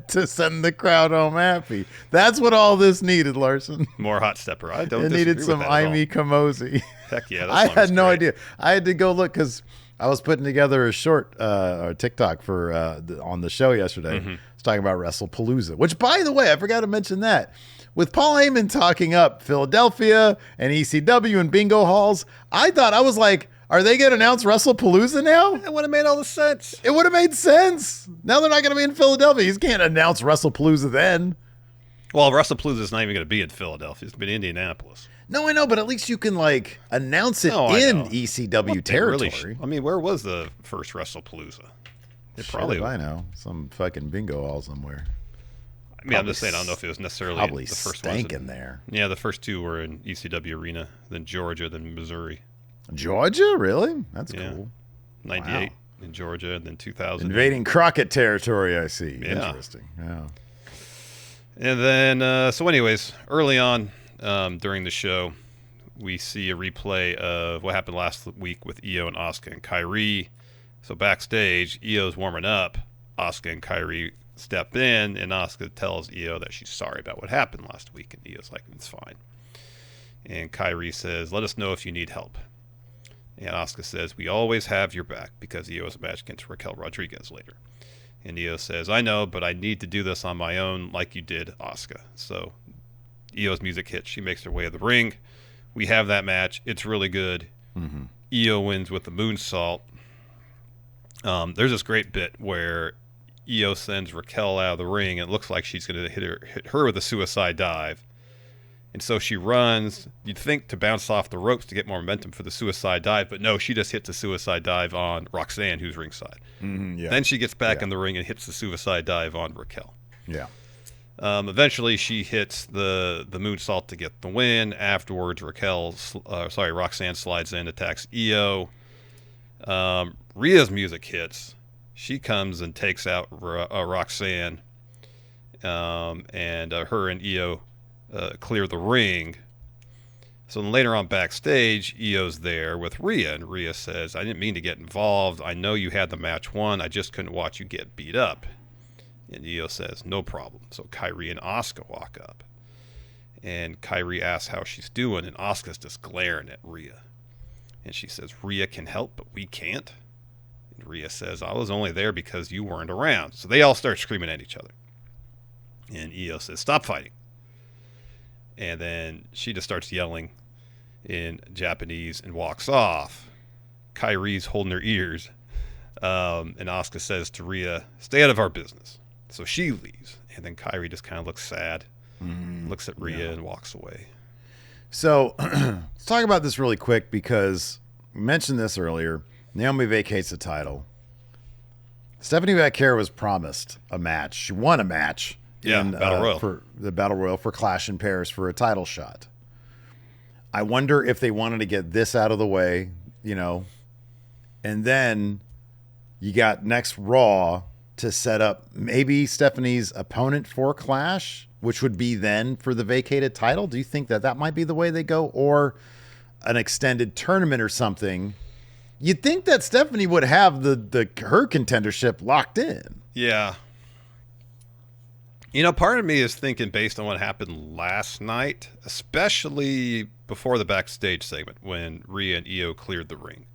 to send the crowd home happy. That's what all this needed, Larson. More Hot Stepper. I don't It disagree needed some with that at all. Amy Kamosi. Heck yeah. That I song had is no great. idea. I had to go look because I was putting together a short or TikTok for on the show yesterday. Mm-hmm. I was talking about WrestlePalooza, which, by the way, I forgot to mention that. With Paul Heyman talking up Philadelphia and ECW and bingo halls, I was like, are they going to announce WrestlePalooza now? It would have made all the sense. It would have made sense. Now they're not going to be in Philadelphia. He can't announce WrestlePalooza then. Well, WrestlePalooza is not even going to be in Philadelphia. It's been in Indianapolis. No, I know, but at least you can announce it I in know. ECW territory. I mean, where was the first WrestlePalooza? It probably. I know, some fucking bingo hall somewhere. I mean, I'm just saying. I don't know if it was necessarily Probably the first stank one. in there. Yeah, the first two were in ECW Arena, then Georgia, then Missouri. Georgia, really? That's Yeah. cool. 98 in Georgia, and then 2000. Invading Crockett territory. I see. Yeah. Interesting. Yeah. And then, so anyways, early on during the show, we see a replay of what happened last week with Io and Asuka and Kyrie. So backstage, Io's warming up. Asuka and Kyrie step in, and Asuka tells Io that she's sorry about what happened last week, and Io's like, it's fine. And Kyrie says, let us know if you need help. And Asuka says, we always have your back, because Io has a match against Raquel Rodriguez later. And Io says, I know, but I need to do this on my own like you did, Asuka. So Io's music hits. She makes her way to the ring. We have that match. It's really good. Mm-hmm. Io wins with the moonsault. There's this great bit where Io sends Raquel out of the ring, and it looks like she's going to hit her with a suicide dive. And so she runs, you'd think, to bounce off the ropes to get more momentum for the suicide dive, but no, she just hits a suicide dive on Roxanne, who's ringside. Yeah. Then she gets back in the ring and hits the suicide dive on Raquel. Yeah. Eventually, she hits the moonsault to get the win. Afterwards, Roxanne slides in, attacks Io. Rhea's music hits. She comes and takes out Roxanne, and her and Io clear the ring. So then later on backstage, Io's there with Rhea, and Rhea says, I didn't mean to get involved. I know you had the match won. I just couldn't watch you get beat up. And Io says, no problem. So Kyrie and Asuka walk up. And Kyrie asks how she's doing, and Asuka's just glaring at Rhea. And she says, Rhea can help, but we can't. And Rhea says, I was only there because you weren't around. So they all start screaming at each other. And Io says, stop fighting. And then she just starts yelling in Japanese and walks off. Kyrie's holding her ears. And Asuka says to Rhea, stay out of our business. So she leaves. And then Kyrie just kind of looks sad, looks at Rhea and walks away. So let's talk about this really quick because we mentioned this earlier. Naomi vacates the title. Stephanie Vaquer was promised a match. She won a match. Battle Royal. For the Battle Royal for Clash in Paris for a title shot. I wonder if they wanted to get this out of the way, and then you got next Raw to set up maybe Stephanie's opponent for Clash, which would be then for the vacated title. Do you think that might be the way they go, or an extended tournament or something? You'd think that Stephanie would have her contendership locked in. Yeah. Part of me is thinking based on what happened last night, especially before the backstage segment when Rhea and Io cleared the ring.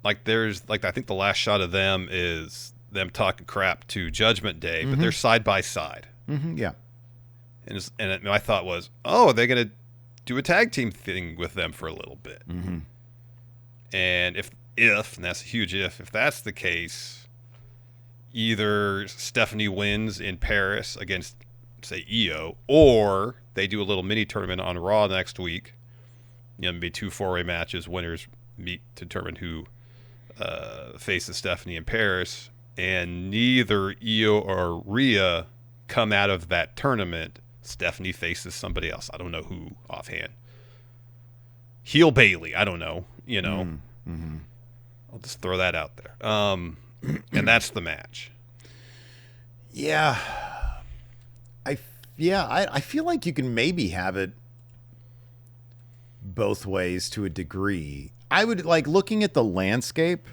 I think the last shot of them is them talking crap to Judgment Day, but they're side by side. Mm-hmm, yeah. And my thought was, are they going to do a tag team thing with them for a little bit? Mm-hmm. And if, and that's a huge if that's the case, either Stephanie wins in Paris against, say, Io, or they do a little mini tournament on Raw next week. Maybe 2 4-way matches. Winners meet to determine who faces Stephanie in Paris. And neither Io or Rhea come out of that tournament. Stephanie faces somebody else. I don't know who offhand. Heel Bayley. I don't know. Mm-hmm. I'll just throw that out there. And that's the match. Yeah. I feel like you can maybe have it both ways to a degree. I would like looking at the landscape.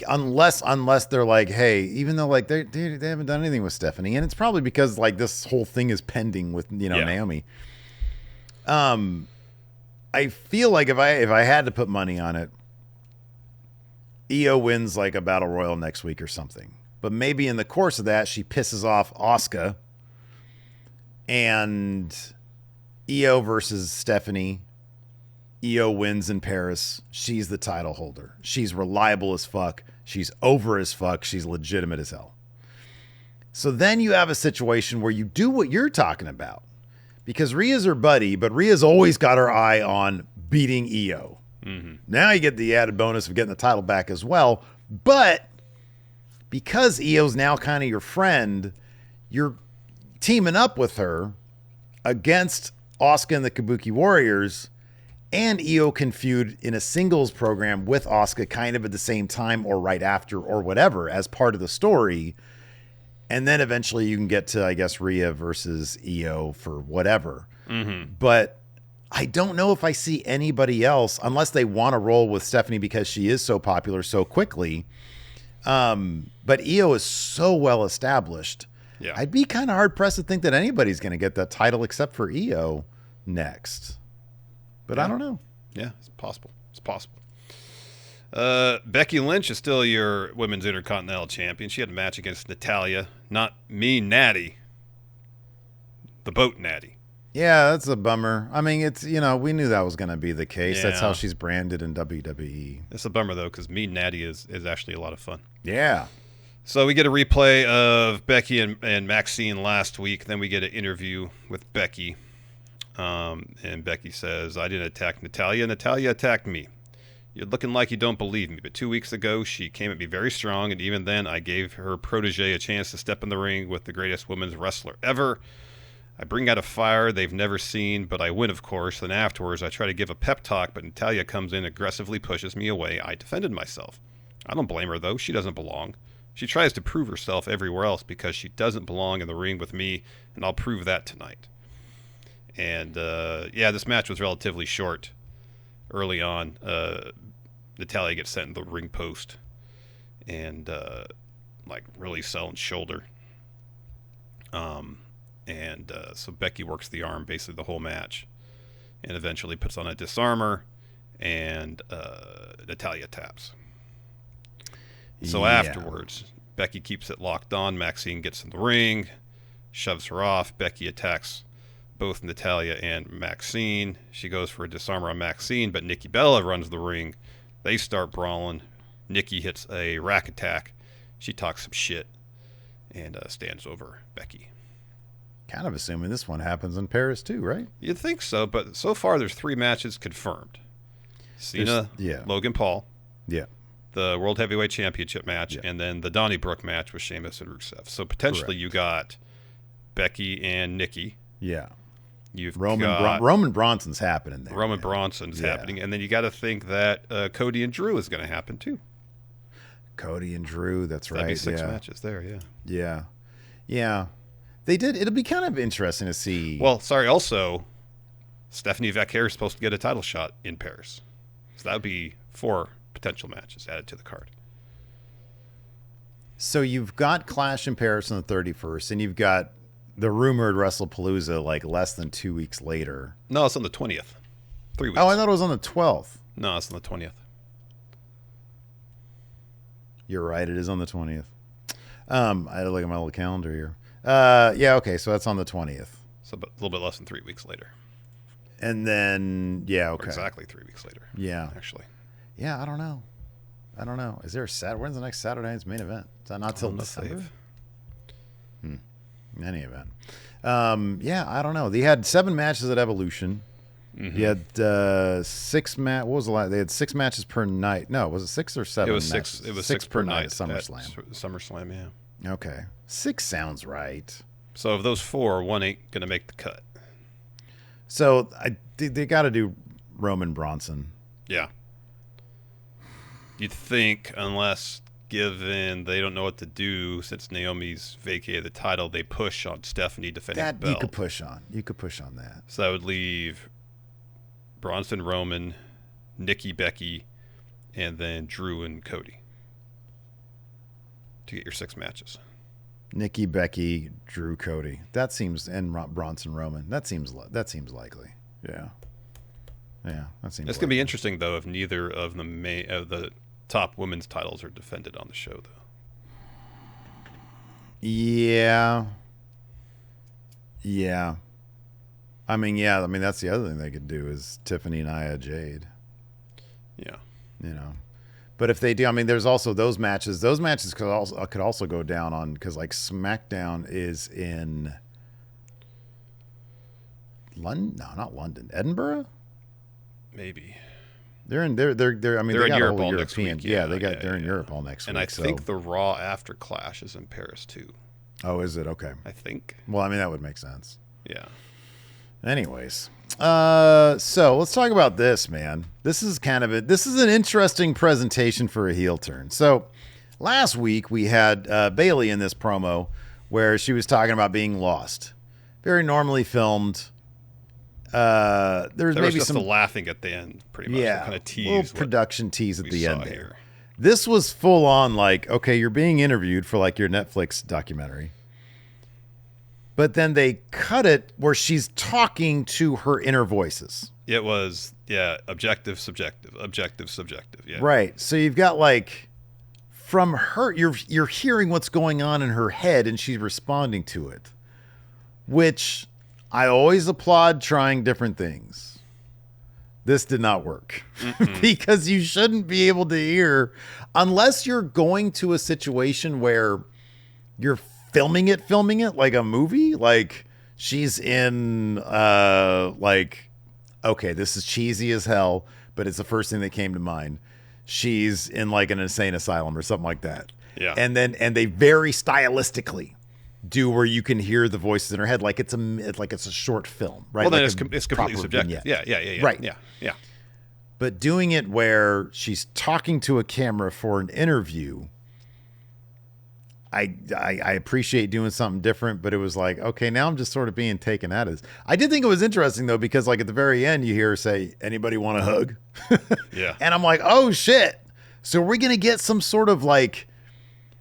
Unless they're like, hey, even though like they haven't done anything with Stephanie, and it's probably because like this whole thing is pending with Naomi. I feel like if I had to put money on it, Io wins like a battle royal next week or something. But maybe in the course of that, she pisses off Asuka, and Io versus Stephanie. Io wins in Paris. She's the title holder. She's reliable as fuck. She's over as fuck. She's legitimate as hell. So then you have a situation where you do what you're talking about. Because Rhea's her buddy, but Rhea's always got her eye on beating Io. Mm-hmm. Now you get the added bonus of getting the title back as well. But because Io's now kind of your friend, you're teaming up with her against Asuka and the Kabuki Warriors. And Io can feud in a singles program with Asuka kind of at the same time or right after or whatever as part of the story. And then eventually you can get to, I guess, Rhea versus Io for whatever. Mm-hmm. But I don't know if I see anybody else, unless they want to roll with Stephanie because she is so popular so quickly. But Io is so well established. Yeah. I'd be kind of hard-pressed to think that anybody's going to get that title except for Io next. But yeah. I don't know. Yeah, it's possible. It's possible. Becky Lynch is still your Women's Intercontinental Champion. She had a match against Natalya. Not me, Nattie. The boat Nattie. Yeah, that's a bummer. I mean, it's, we knew that was going to be the case. Yeah. That's how she's branded in WWE. It's a bummer, though, because me, Nattie is actually a lot of fun. Yeah. So we get a replay of Becky and Maxine last week. Then we get an interview with Becky. And Becky says, I didn't attack Natalya. Natalya attacked me. You're looking like you don't believe me. But 2 weeks ago, she came at me very strong. And even then, I gave her protege a chance to step in the ring with the greatest women's wrestler ever. I bring out a fire they've never seen, but I win, of course. Then afterwards, I try to give a pep talk, but Natalya comes in, aggressively pushes me away. I defended myself. I don't blame her, though. She doesn't belong. She tries to prove herself everywhere else because she doesn't belong in the ring with me, and I'll prove that tonight. And, this match was relatively short early on. Natalya gets sent in the ring post and, really selling shoulder. So Becky works the arm basically the whole match and eventually puts on a disarmor, and Natalya taps. So afterwards, Becky keeps it locked on. Maxine gets in the ring, shoves her off. Becky attacks both Natalya and Maxine. She goes for a disarmor on Maxine, but Nikki Bella runs the ring. They start brawling. Nikki hits a rack attack. She talks some shit and stands over Becky. Kind of assuming this one happens in Paris too, right? You'd think so, but so far there's 3 matches confirmed. Cena, Logan Paul. Yeah. The World Heavyweight Championship match, and then the Donnybrook match with Sheamus and Rusev. So potentially you got Becky and Nikki. Yeah. You've Roman Bronson's happening there. Roman Bronson's happening. And then you got to think that Cody and Drew is going to happen too. Cody and Drew, that's right. That'd be 6 matches there, yeah. Yeah. Yeah. They did. It'll be kind of interesting to see. Well, sorry, also, Stephanie Vacates is supposed to get a title shot in Paris. So that would be 4 potential matches added to the card. So you've got Clash in Paris on the 31st, and you've got the rumored WrestlePalooza like less than 2 weeks later. No, it's on the 20th. 3 weeks. Oh, I thought it was on the 12th. No, it's on the 20th. You're right. It is on the 20th. I had to look at my little calendar here. Okay. So that's on the 20th. So a little bit less than 3 weeks later. And then, okay. Or exactly 3 weeks later. Yeah. Actually. Yeah, I don't know. Is there a Saturday? When's the next Saturday night's main event? Is that not till December? In any event. I don't know. They had 7 matches at Evolution. Mm-hmm. You had 6 What was the last? They had 6 matches per night. No, was it 6 or 7? It was 6. It was 6 per night at SummerSlam. SummerSlam, yeah. Okay, 6 sounds right. So of those 4, 1 ain't gonna make the cut. So they got to do Roman Bronson. Yeah. You'd think, unless given they don't know what to do since Naomi's vacated the title, they push on Stephanie defending the belt. You could push on that. So that would leave Bronson Roman, Nikki Becky, and then Drew and Cody to get your 6 matches. Nikki, Becky, Drew, Cody. That seems, and Bronson Roman. That seems likely. Yeah. Yeah, that seems. It's gonna be interesting though if neither of the top women's titles are defended on the show though. Yeah. Yeah. I mean, that's the other thing they could do is Tiffany Nia Jade. Yeah. You know. But if they do, I mean, there's also those matches. Those matches could also go down on, because like SmackDown is in London. No, not London. Edinburgh. Maybe. They're in. They're. I mean, they're they got in a Europe whole all next European. week. Yeah, they're in Europe all next week. And I think the Raw after Clash is in Paris too. Oh, is it? Okay. I think. Well, I mean, that would make sense. Yeah. Anyways, so let's talk about this, man. This is an interesting presentation for a heel turn. So last week we had Bayley in this promo where she was talking about being lost. Very normally filmed. There was maybe just some laughing at the end, pretty much. Yeah, Kind of tease. little production tease at the end there. Here. This was full on like, okay, you're being interviewed for like your Netflix documentary. But then they cut it where she's talking to her inner voices. It was, objective, subjective, yeah. Right. So you've got like from her, you're hearing what's going on in her head and she's responding to it, which I always applaud trying different things. This did not work because you shouldn't be able to hear unless you're going to a situation where you're filming it like a movie. Like she's in okay, this is cheesy as hell, but it's the first thing that came to mind. She's in like an insane asylum or something like that. Yeah. And they very stylistically do where you can hear the voices in her head like it's a short film, right? Well, then like it's completely subjective. Vignette. Yeah. Right. Yeah. But doing it where she's talking to a camera for an interview, I appreciate doing something different, but it was like, okay, now I'm just sort of being taken at it. I did think it was interesting though, because like at the very end you hear her say, "Anybody want a hug?" Yeah. And I'm like, oh shit. So we're going to get some sort of like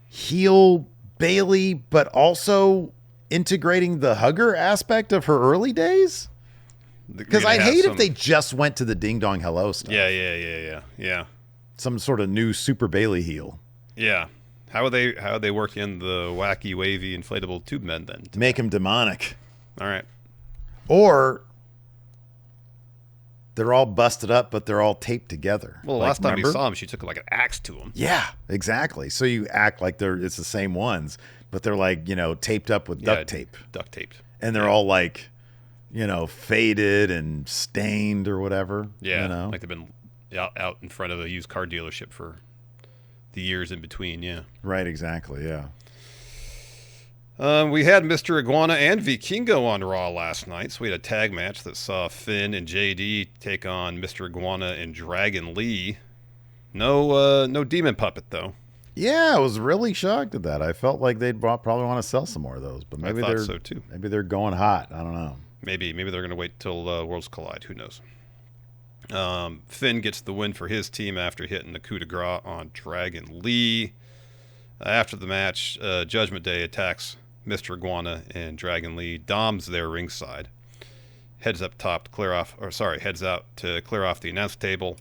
heel Bayley, but also integrating the hugger aspect of her early days? Because I hate if they just went to the ding dong hello stuff. Yeah. Some sort of new Super Bayley heel. Yeah. How would they work in the wacky, wavy, inflatable tube men then? Make him demonic. All right. Or they're all busted up, but they're all taped together. Well, the last time we saw him, she took like an axe to him. Yeah, exactly. So you act like it's the same ones, but they're like, taped up with duct tape. Duct taped. And they're all like, faded and stained or whatever. Yeah. Like they've been out in front of a used car dealership for the years in between, yeah. Right, exactly, yeah. We had Mr. Iguana and Vikingo on Raw last night, so we had a tag match that saw Finn and JD take on Mr. Iguana and Dragon Lee. No demon puppet, though. Yeah, I was really shocked at that. I felt like they'd probably want to sell some more of those, but maybe I thought so too. Maybe they're going hot. I don't know. Maybe they're going to wait till Worlds Collide. Who knows? Finn gets the win for his team after hitting the coup de grace on Dragon Lee. After the match, Judgment Day attacks Mr. Iguana and Dragon Lee. Dom's there ringside. Heads out to clear off the announce table.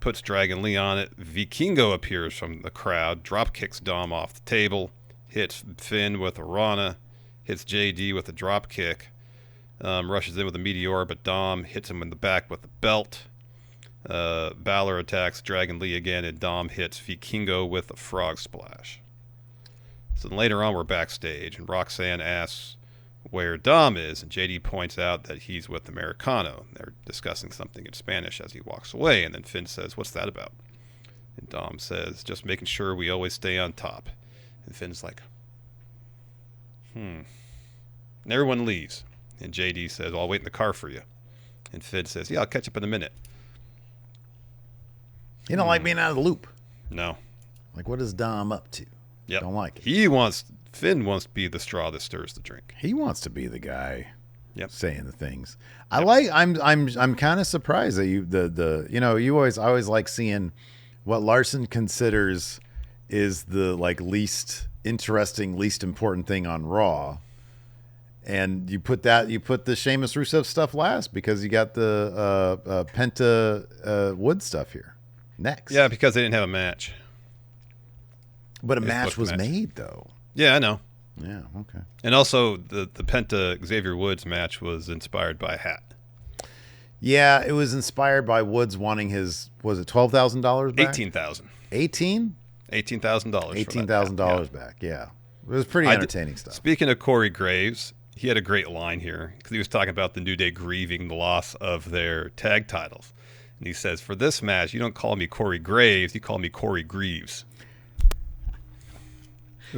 Puts Dragon Lee on it. Vikingo appears from the crowd, drop kicks Dom off the table, hits Finn with a Rana, hits JD with a drop kick. Rushes in with a meteor, but Dom hits him in the back with the belt. Balor attacks Dragon Lee again, and Dom hits Vikingo with a frog splash. So then later on, we're backstage, and Roxanne asks where Dom is, and JD points out that he's with Americano. They're discussing something in Spanish as he walks away, and then Finn says, "What's that about?" And Dom says, "Just making sure we always stay on top." And Finn's like, And everyone leaves. And JD says, "I'll wait in the car for you." And Finn says, "Yeah, I'll catch up in a minute." You don't like being out of the loop. No. Like, what is Dom up to? Yep. Don't like it. Finn wants to be the straw that stirs the drink. He wants to be the guy. saying the things. I'm kind of surprised that I always like seeing what Larson considers is the like least interesting, least important thing on Raw. And you put the Sheamus Rusev stuff last because you got the Penta Wood stuff here next. Yeah, because they didn't have a match. But a match was made though. Yeah, I know. Yeah, okay. And also the Penta Xavier Woods match was inspired by a hat. Yeah, it was inspired by Woods wanting his, was it $12,000 back? $18,000. 18? $18,000. $18,000 back, yeah. It was pretty entertaining stuff. Speaking of Corey Graves, he had a great line here because he was talking about the New Day grieving the loss of their tag titles. And he says, for this match, you don't call me Corey Graves, you call me Corey Greaves.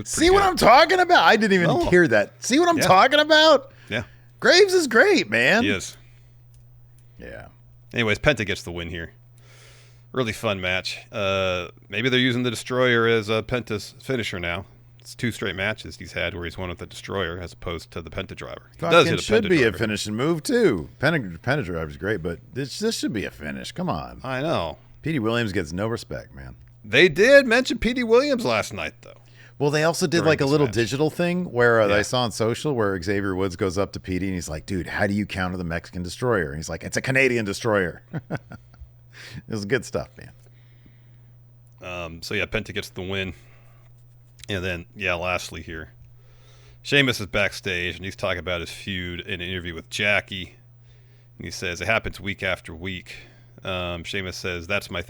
See what I'm talking about? I didn't even hear that. See what I'm talking about? Yeah. Graves is great, man. He is. Yeah. Anyways, Penta gets the win here. Really fun match. Maybe they're using the Destroyer as Penta's finisher now. It's 2 straight matches he's had where he's won with the Destroyer as opposed to the Penta Driver. He does hit a should Penta be driver. A finishing move, too. Penta Driver's great, but this should be a finish. Come on. I know. Petey Williams gets no respect, man. They did mention Petey Williams last night, though. Well, they also did like a little digital thing where I saw on social where Xavier Woods goes up to Petey and he's like, dude, how do you counter the Mexican Destroyer? And he's like, it's a Canadian Destroyer. It was good stuff, man. So, Penta gets the win. And then, lastly here, Sheamus is backstage, and he's talking about his feud in an interview with Jackie. And he says, it happens week after week. Sheamus says, that's my...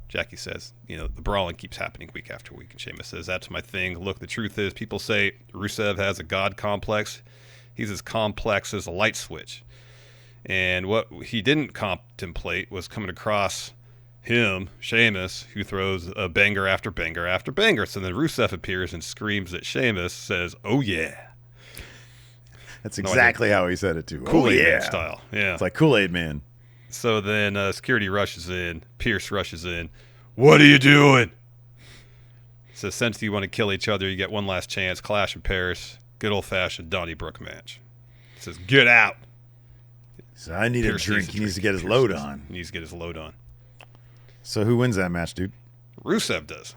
Jackie says, the brawling keeps happening week after week. And Sheamus says, that's my thing. Look, the truth is, people say Rusev has a god complex. He's as complex as a light switch. And what he didn't contemplate was coming across him, Sheamus, who throws a banger after banger after banger. So then Rusev appears and screams at Sheamus, says, oh, yeah. That's exactly how he said it, too. Kool-Aid Man style. Yeah. It's like Kool-Aid Man. So then security rushes in. Pierce rushes in. What are you doing? Says, since you want to kill each other, you get one last chance. Clash in Paris. Good old-fashioned Donnybrook match. Says, get out. So I need Pierce a drink. He needs to get his load on. He needs to get his load on. So who wins that match, dude? Rusev does.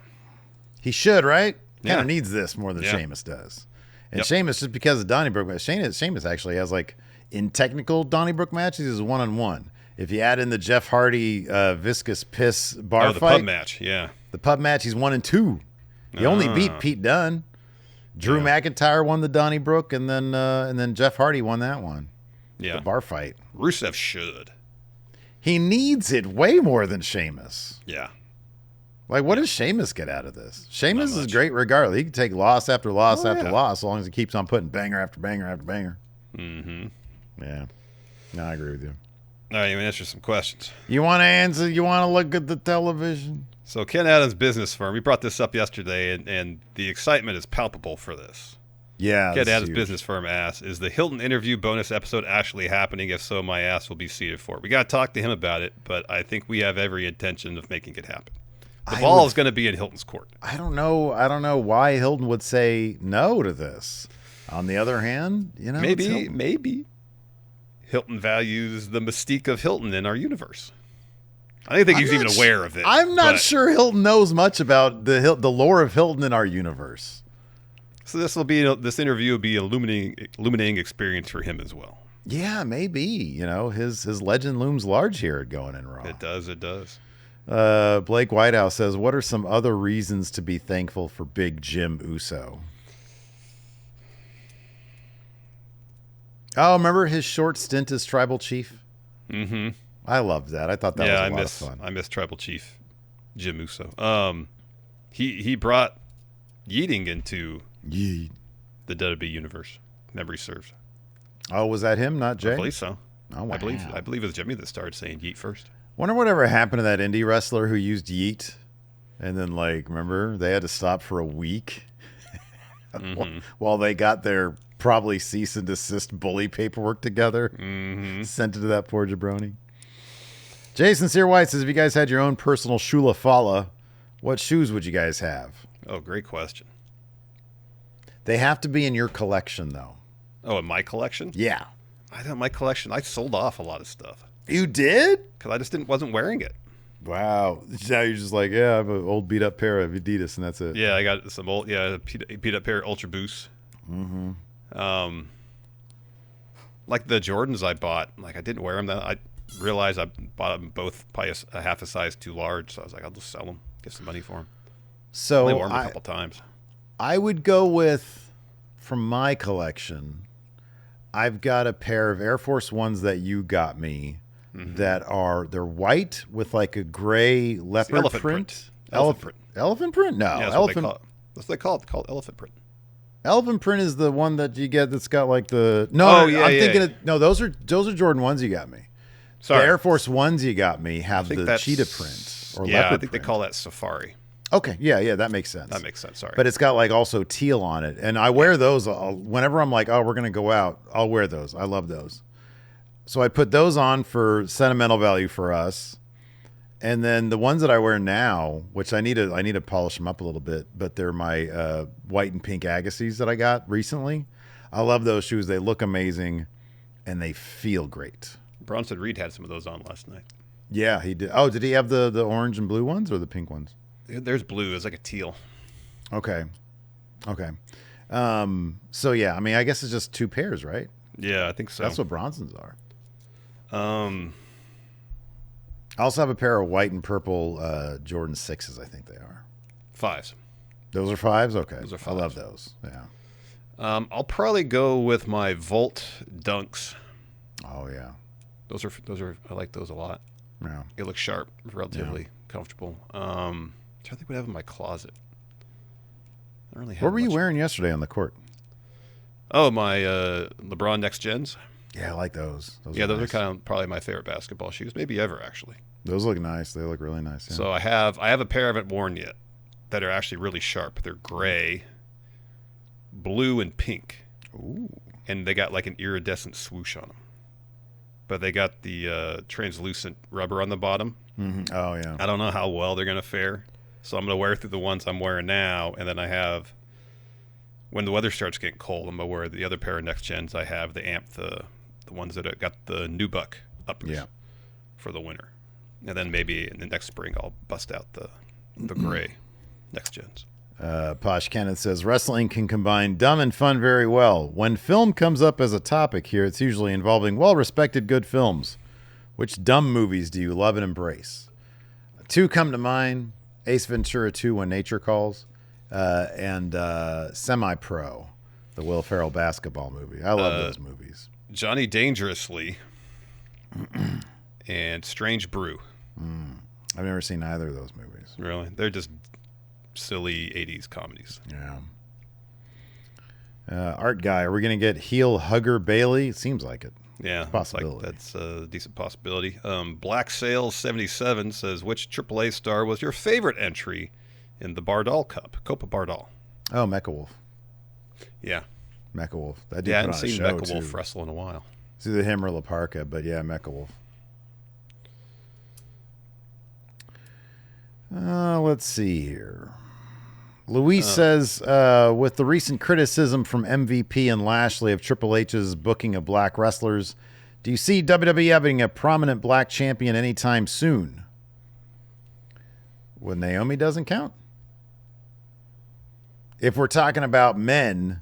He should, right? Kind of needs this more than Sheamus does. And Sheamus, just because of Donnybrook, Sheamus actually has, like, in technical Donnybrook matches, is one-on-one. If you add in the Jeff Hardy viscous piss bar the fight. pub match, The pub match, he's 1-2. He only beat Pete Dunne. Drew McIntyre won the Donnybrook, and then Jeff Hardy won that one. Yeah. The bar fight. Rusev should. He needs it way more than Sheamus. Yeah. Like, what does Sheamus get out of this? Sheamus is great regardless. He can take loss after loss after loss as long as he keeps on putting banger after banger after banger. Mm-hmm. Yeah. No, I agree with you. All right, you want to answer some questions. You want to answer? You want to look at the television? So Ken Adams' business firm, we brought this up yesterday, and the excitement is palpable for this. Yeah, Ken Adams' business firm asks, is the Hilton interview bonus episode actually happening? If so, my ass will be seated for it. We got to talk to him about it, but I think we have every intention of making it happen. The ball is going to be in Hilton's court. I don't know why Hilton would say no to this. On the other hand, maybe Hilton values the mystique of Hilton in our universe. I don't think he's even aware of it. I'm not sure Hilton knows much about the lore of Hilton in our universe. So this interview will be an illuminating experience for him as well. Yeah, maybe. His legend looms large here at Going In Raw. It does. Blake Whitehouse says, what are some other reasons to be thankful for Big Jim Uso? Oh, remember his short stint as Tribal Chief? Mm-hmm. I loved that. I thought that was a lot of fun. I miss Tribal Chief Jim Uso. He brought yeeting into the WWE universe. Memory serves. Oh, was that him, not Jay? I believe so. Oh, wow. I believe it was Jimmy that started saying yeet first. Wonder whatever happened to that indie wrestler who used yeet, and then remember they had to stop for a week while they got their probably cease and desist bully paperwork together. Mm-hmm. Sent it to that poor jabroni. Jason Sear White says, if you guys had your own personal Shula Fala, what shoes would you guys have? Oh, great question. They have to be in your collection, though. Oh, in my collection? Yeah. I don't. My collection. I sold off a lot of stuff You did? because I just wasn't wearing it. Wow. Now you're just like, yeah, I have an old beat up pair of Adidas, and that's it. Yeah, I got some old, beat up pair of Ultra Boosts. Like the Jordans I bought, like I didn't wear them. I realized I bought them both probably a half a size too large, so I was like, I'll just sell them, get some money for them. So Only wore them a couple times. I would go with, from my collection, I've got a pair of Air Force Ones that you got me that they're white with like a gray leopard elephant print. Elephant print. Elephant print? No, Yeah, that's elephant. what they call it. Called elephant print. Elephant print is the one that you get that's got like the Oh, yeah, I'm yeah, thinking yeah. of those are Jordan ones you got me. Sorry. The Air Force Ones you got me have think the that's- cheetah print or Yeah, leopard I think print. they call that Safari. Okay, yeah, that makes sense. That makes sense. Sorry. But it's got like also teal on it, and I wear those whenever I'm like, oh, we're gonna go out. I'll wear those. I love those. So I put those on for sentimental value for us, and then the ones that I wear now, which I need to polish them up a little bit, but they're my white and pink Agassiz that I got recently. I love those shoes. They look amazing, and they feel great. Bronson Reed had some of those on last night. Yeah, he did. Oh, did he have the orange and blue ones or the pink ones? There's blue. It's like a teal. Okay. So yeah, I mean, I guess it's just two pairs, right? Yeah, I think so. That's what Bronson's are. Um, I also have a pair of white and purple Jordan 6s, I think they are. 5s. Those are 5s? Okay. Those are I love 5s. those. Yeah. I'll probably go with my Volt Dunks. Oh, yeah. Those are I like those a lot. Yeah. They look sharp, relatively comfortable. I'm trying to think what I have in my closet. I don't really have What were you much. wearing yesterday on the court? Oh, my LeBron Next Gens. Yeah, I like those. Those Yeah, are those nice. are kind of probably my favorite basketball shoes, maybe ever actually. Those look nice. They look really nice. Yeah. So I have a pair I haven't worn yet that are actually really sharp. They're gray, blue, and pink. Ooh. And they got like an iridescent swoosh on them. But they got the translucent rubber on the bottom. Mm-hmm. Oh, yeah. I don't know how well they're going to fare. So I'm going to wear through the ones I'm wearing now. And then I have, when the weather starts getting cold, I'm going to wear the other pair of Next Gens I have, the Amp, the ones that got the nubuck uppers for the winter. And then maybe in the next spring I'll bust out the gray Next Gens. Posh Kenneth says, wrestling can combine dumb and fun very well. When film comes up as a topic here, it's usually involving well-respected good films. Which dumb movies do you love and embrace? 2 come to mind. Ace Ventura 2, When Nature Calls, and Semi-Pro, the Will Ferrell basketball movie. I love those movies. Johnny Dangerously and Strange Brew. I've never seen either of those movies. Really? They're just silly 80s comedies. Yeah. Art Guy, are we going to get heel hugger Bayley? It seems like it. Yeah, Possibility. that's a decent possibility. Black Sails 77 says, which AAA star was your favorite entry in the Bardal Cup? Copa Bardal. Oh, Mecha Wolf. Yeah. Mecha Wolf. I did Yeah, I put haven't on a seen show, Mecha Wolf too. wrestle in a while. It's either him or La Parka, but yeah, Mecha Wolf. Let's see here. Luis says, with the recent criticism from MVP and Lashley of Triple H's booking of black wrestlers, do you see WWE having a prominent black champion anytime soon? Well, Naomi doesn't count. If we're talking about men,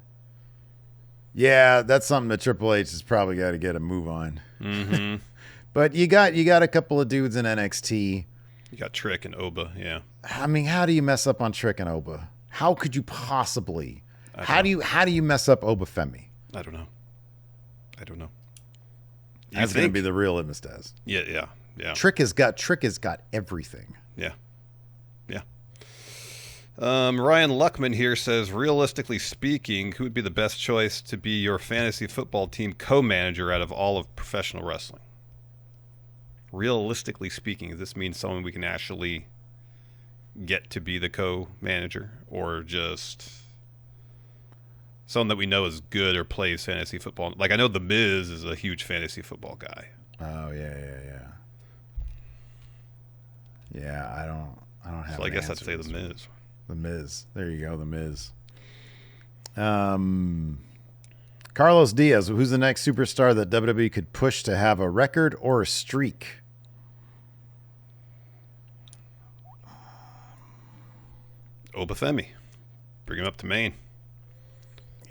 yeah, that's something that Triple H has probably got to get a move on. Mm-hmm. But you got a couple of dudes in NXT. You got Trick and Oba, yeah. I mean, how do you mess up on Trick and Oba? How could you possibly? How do you mess up Oba Femi? I don't know. That's going to be the real litmus test. Yeah. Trick has got everything. Yeah. Ryan Luckman here says, realistically speaking, who would be the best choice to be your fantasy football team co-manager out of all of professional wrestling? Realistically speaking, does this mean someone we can actually get to be the co-manager, or just someone that we know is good or plays fantasy football? Like, I know The Miz is a huge fantasy football guy. Oh yeah. Yeah, I don't have. So I an guess I'd answer say to The this one. Miz. The Miz. There you go, The Miz. Carlos Diaz, who's the next superstar that WWE could push to have a record or a streak? Obafemi. Bring him up to Maine.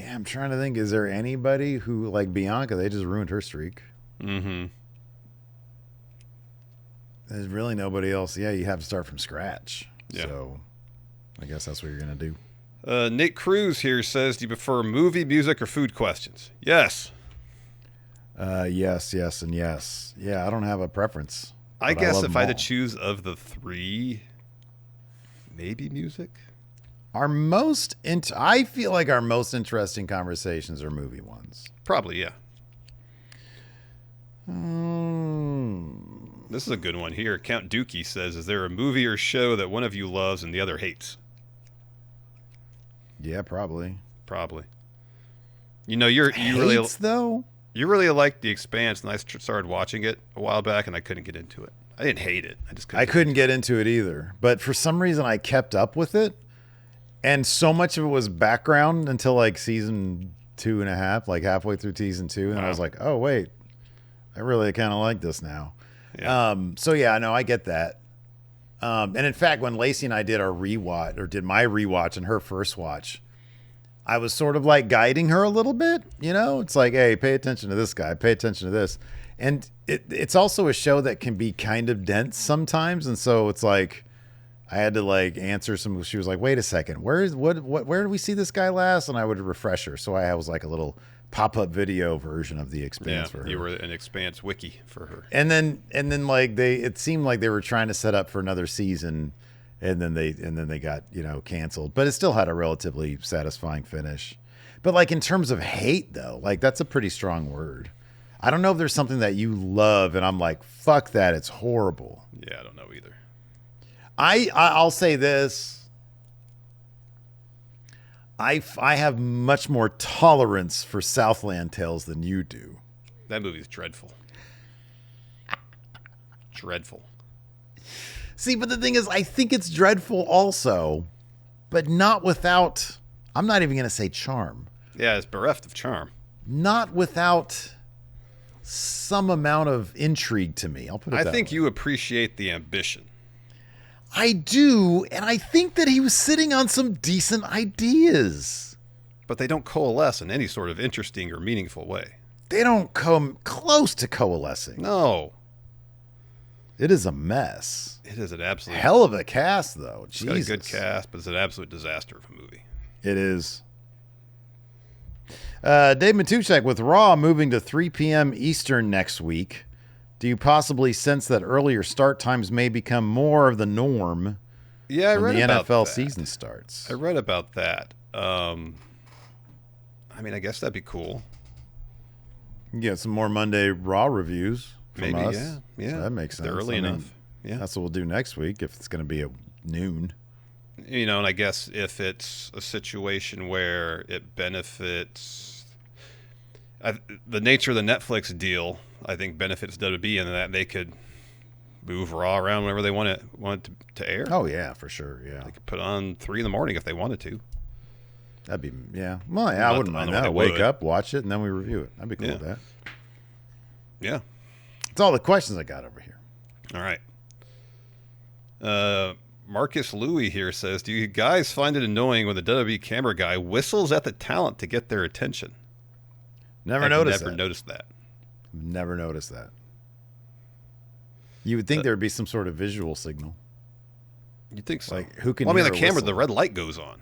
Yeah, I'm trying to think. Is there anybody who, like Bianca, they just ruined her streak? Mm-hmm. There's really nobody else. Yeah, you have to start from scratch. Yeah. So I guess that's what you're going to do. Nate Cruz here says, do you prefer movie, music, or food questions? Yes. Yes, and yes. Yeah, I don't have a preference. I guess if I had to all. choose of the three, maybe music. I feel like our most interesting conversations are movie ones. Probably, yeah. This is a good one here. Count Dookie says, is there a movie or show that one of you loves and the other hates? Yeah, probably. Probably. You know, you really liked The Expanse, and I started watching it a while back, and I couldn't get into it. I didn't hate it. I couldn't get into it either. But for some reason, I kept up with it, and so much of it was background until like season 2.5, like halfway through season 2, and I was like, oh wait, I really kind of like this now. Yeah. So yeah, no, I get that. And in fact, when Lacey and I did our rewatch, or did my rewatch and her first watch, I was sort of like guiding her a little bit. You know, it's like, hey, pay attention to this guy, pay attention to this. And it's also a show that can be kind of dense sometimes. And so it's like, I had to like answer some. She was like, wait a second, where did we see this guy last? And I would refresh her. So I was like a little pop-up video version of The Expanse for her. You were an Expanse wiki for her. And then like it seemed like they were trying to set up for another season, and then they got, canceled. But it still had a relatively satisfying finish. But like in terms of hate though, like that's a pretty strong word. I don't know if there's something that you love and I'm like, fuck that, it's horrible. Yeah, I don't know either. I'll say this. I have much more tolerance for Southland Tales than you do. That movie's dreadful. Dreadful. See, but the thing is, I think it's dreadful also, but not without, I'm not even going to say charm. Yeah, it's bereft of charm. Not without some amount of intrigue to me. I'll put it that way. I think you appreciate the ambition. I do, and I think that he was sitting on some decent ideas. But they don't coalesce in any sort of interesting or meaningful way. They don't come close to coalescing. No. It is a mess. It is an absolute... Hell of a cast, though. It's got a good cast, but it's an absolute disaster of a movie. It is. Dave Matuszek, with Raw moving to 3 p.m. Eastern next week, do you possibly sense that earlier start times may become more of the norm when the NFL season starts? I read about that. I mean, I guess that'd be cool. Get some more Monday Raw reviews from us. Yeah. So that makes sense. They're early enough. Yeah. That's what we'll do next week if it's going to be at noon. And I guess if it's a situation where it benefits... the nature of the Netflix deal, I think, benefits WWE in that they could move Raw around whenever they want it to air. Oh, yeah, for sure, yeah. They could put it on 3 a.m. if they wanted to. That'd be, yeah. Well, yeah, I wouldn't mind that. Wake up, watch it, and then we review it. I'd be cool with that. Yeah. That's all the questions I got over here. All right. Marcus Louie here says, do you guys find it annoying when the WWE camera guy whistles at the talent to get their attention? Never noticed that. Never noticed that. You would think there would be some sort of visual signal. You'd think so. Like, who can the hear a camera, whistle? the red light goes on.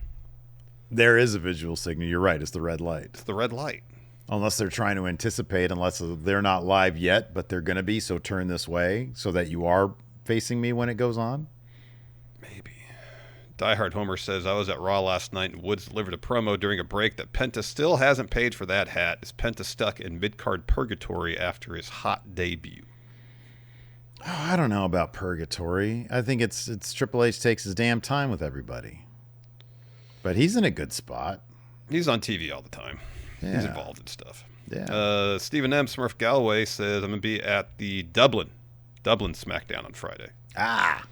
There is a visual signal. You're right. It's the red light. It's the red light. Unless they're trying to anticipate, unless they're not live yet, but they're going to be, so turn this way so that you are facing me when it goes on. Maybe. Diehard Homer says, I was at Raw last night and Woods delivered a promo during a break that Penta still hasn't paid for that hat. Is Penta stuck in mid-card purgatory after his hot debut? Oh, I don't know about purgatory. I think it's Triple H takes his damn time with everybody. But he's in a good spot. He's on TV all the time. Yeah. He's involved in stuff. Yeah. Stephen M. Smurf Galloway says, I'm going to be at the Dublin SmackDown on Friday. Ah.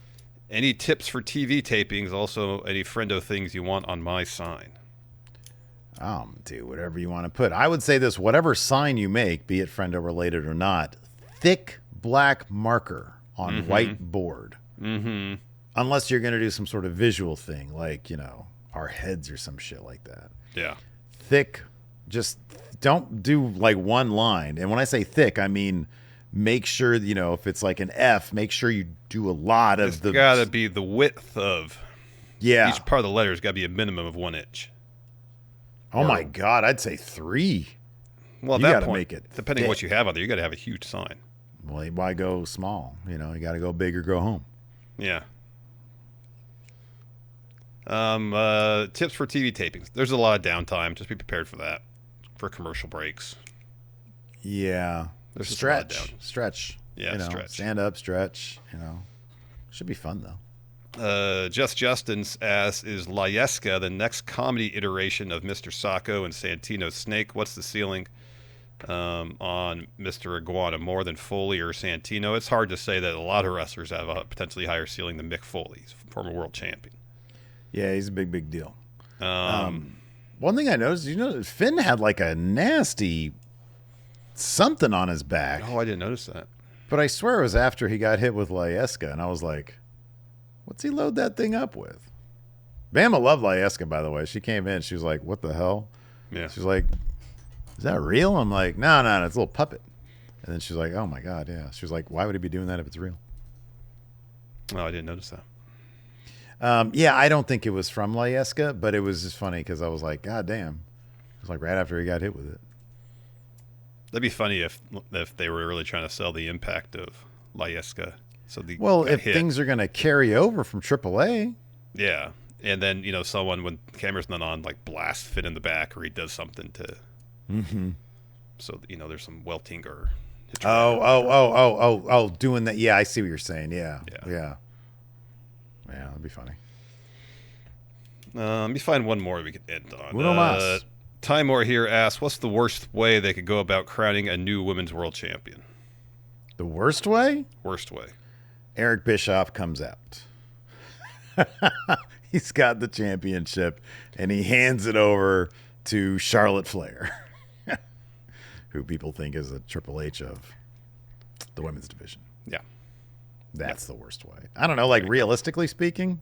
Any tips for TV tapings? Also, any friendo things you want on my sign? Do whatever you want to put. I would say this: whatever sign you make, be it friendo related or not, thick black marker on white board. Mm-hmm. Unless you're going to do some sort of visual thing, like, our heads or some shit like that. Yeah. Thick, just don't do like one line. And when I say thick, I mean make sure, if it's like an F, make sure you do a lot of It's got to be the width of each part of the letter has got to be a minimum of 1 inch. Oh my God, I'd say 3. Well, at you that gotta point, make it depending on thick. what you have out there, you got to have a huge sign. Well, why go small? You got to go big or go home. Yeah. Tips for TV tapings. There's a lot of downtime. Just be prepared for that. For commercial breaks. Yeah. There's Stretch. Yeah, stretch. Stand up, stretch. Should be fun though. Justin's asks, is Layeska the next comedy iteration of Mr. Sacco and Santino's Snake? What's the ceiling on Mr. Iguana, more than Foley or Santino? It's hard to say that a lot of wrestlers have a potentially higher ceiling than Mick Foley, former world champion. Yeah, he's a big deal. One thing I noticed, Finn had like a nasty something on his back. Oh, I didn't notice that. But I swear it was after he got hit with Layeska, and I was like, what's he load that thing up with? Bama loved Layeska, by the way. She came in, she was like, what the hell? Yeah. She was like, is that real? I'm like, no, it's a little puppet. And then she's like, oh my God, yeah. She was like, why would he be doing that if it's real? Oh, I didn't notice that. Yeah, I don't think it was from Layeska, but it was just funny because I was like, God damn. It was like right after he got hit with it. That'd be funny if they were really trying to sell the impact of Layeska. If things are going to carry over from AAA. Yeah. And then, someone, when the camera's not on, like blasts Finn in the back or he does something to. Mm-hmm. So, there's some welting or. Doing that. Yeah, I see what you're saying. Yeah. Yeah, that'd be funny. Let me find one more we could end on. Uno mas. Timor here asks, what's the worst way they could go about crowning a new women's world champion? The worst way? Worst way. Eric Bischoff comes out. He's got the championship, and he hands it over to Charlotte Flair, who people think is a Triple H of the women's division. Yeah. That's the worst way. I don't know, like realistically speaking.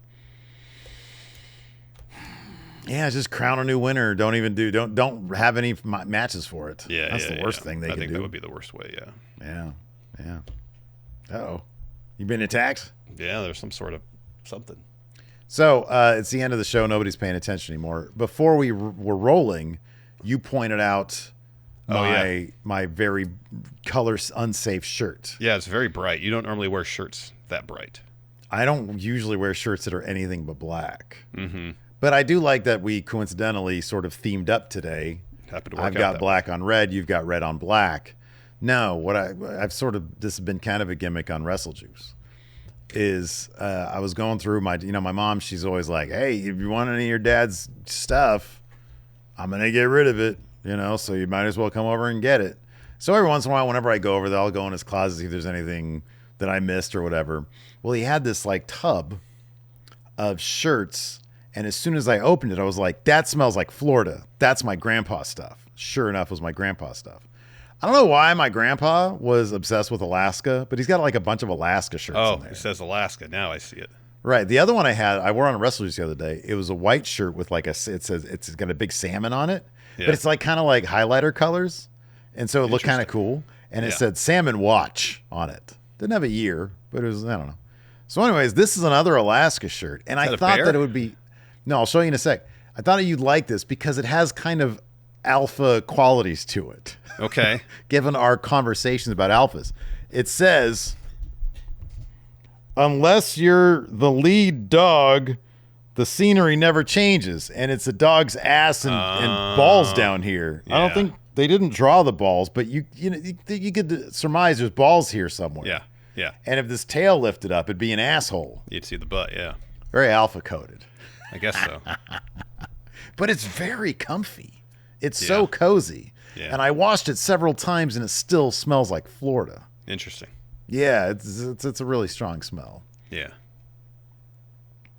Yeah, just crown a new winner. Don't have any matches for it. Yeah, that's the worst thing they could do. I think that would be the worst way. Yeah. Uh-oh, you been attacked? Yeah, there's some sort of something. So it's the end of the show. Nobody's paying attention anymore. Before we were rolling, you pointed out my very color unsafe shirt. Yeah, it's very bright. You don't normally wear shirts that bright. I don't usually wear shirts that are anything but black. Mm-hmm. But I do like that we coincidentally sort of themed up today. I've got black on red. You've got red on black. No, this has been kind of a gimmick on Wrestle Juice. Is I was going through my mom. She's always like, hey, if you want any of your dad's stuff, I'm gonna get rid of it. So you might as well come over and get it. So every once in a while, whenever I go over there, I'll go in his closet, see if there's anything that I missed or whatever. Well, he had this like tub of shirts. And as soon as I opened it, I was like, that smells like Florida. That's my grandpa's stuff. Sure enough, it was my grandpa's stuff. I don't know why my grandpa was obsessed with Alaska, but he's got like a bunch of Alaska shirts in there. It says Alaska. Now I see it. Right. The other one I wore on a Wrestle Juice the other day. It was a white shirt with like it's got a big salmon on it, but it's like kind of like highlighter colors. And so it looked kind of cool. And it said Salmon Watch on it. Didn't have a year, but it was, I don't know. So anyways, this is another Alaska shirt. And I thought that it would be, no, I'll show you in a sec. I thought you'd like this because it has kind of alpha qualities to it. Okay. Given our conversations about alphas. It says, unless you're the lead dog, the scenery never changes. And it's a dog's ass and balls down here. Yeah. I don't think they didn't draw the balls, but you could surmise there's balls here somewhere. Yeah. Yeah. And if this tail lifted up, it'd be an asshole. You'd see the butt, yeah. Very alpha coded. I guess so. But it's very comfy. It's so cozy. Yeah. And I washed it several times and it still smells like Florida. Interesting. Yeah, it's a really strong smell. Yeah.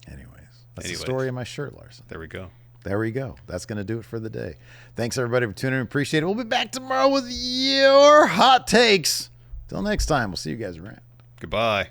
Anyways, that's the story of my shirt, Larson. There we go. There we go. That's going to do it for the day. Thanks, everybody, for tuning in. Appreciate it. We'll be back tomorrow with your hot takes. Till next time, we'll see you guys around. Goodbye.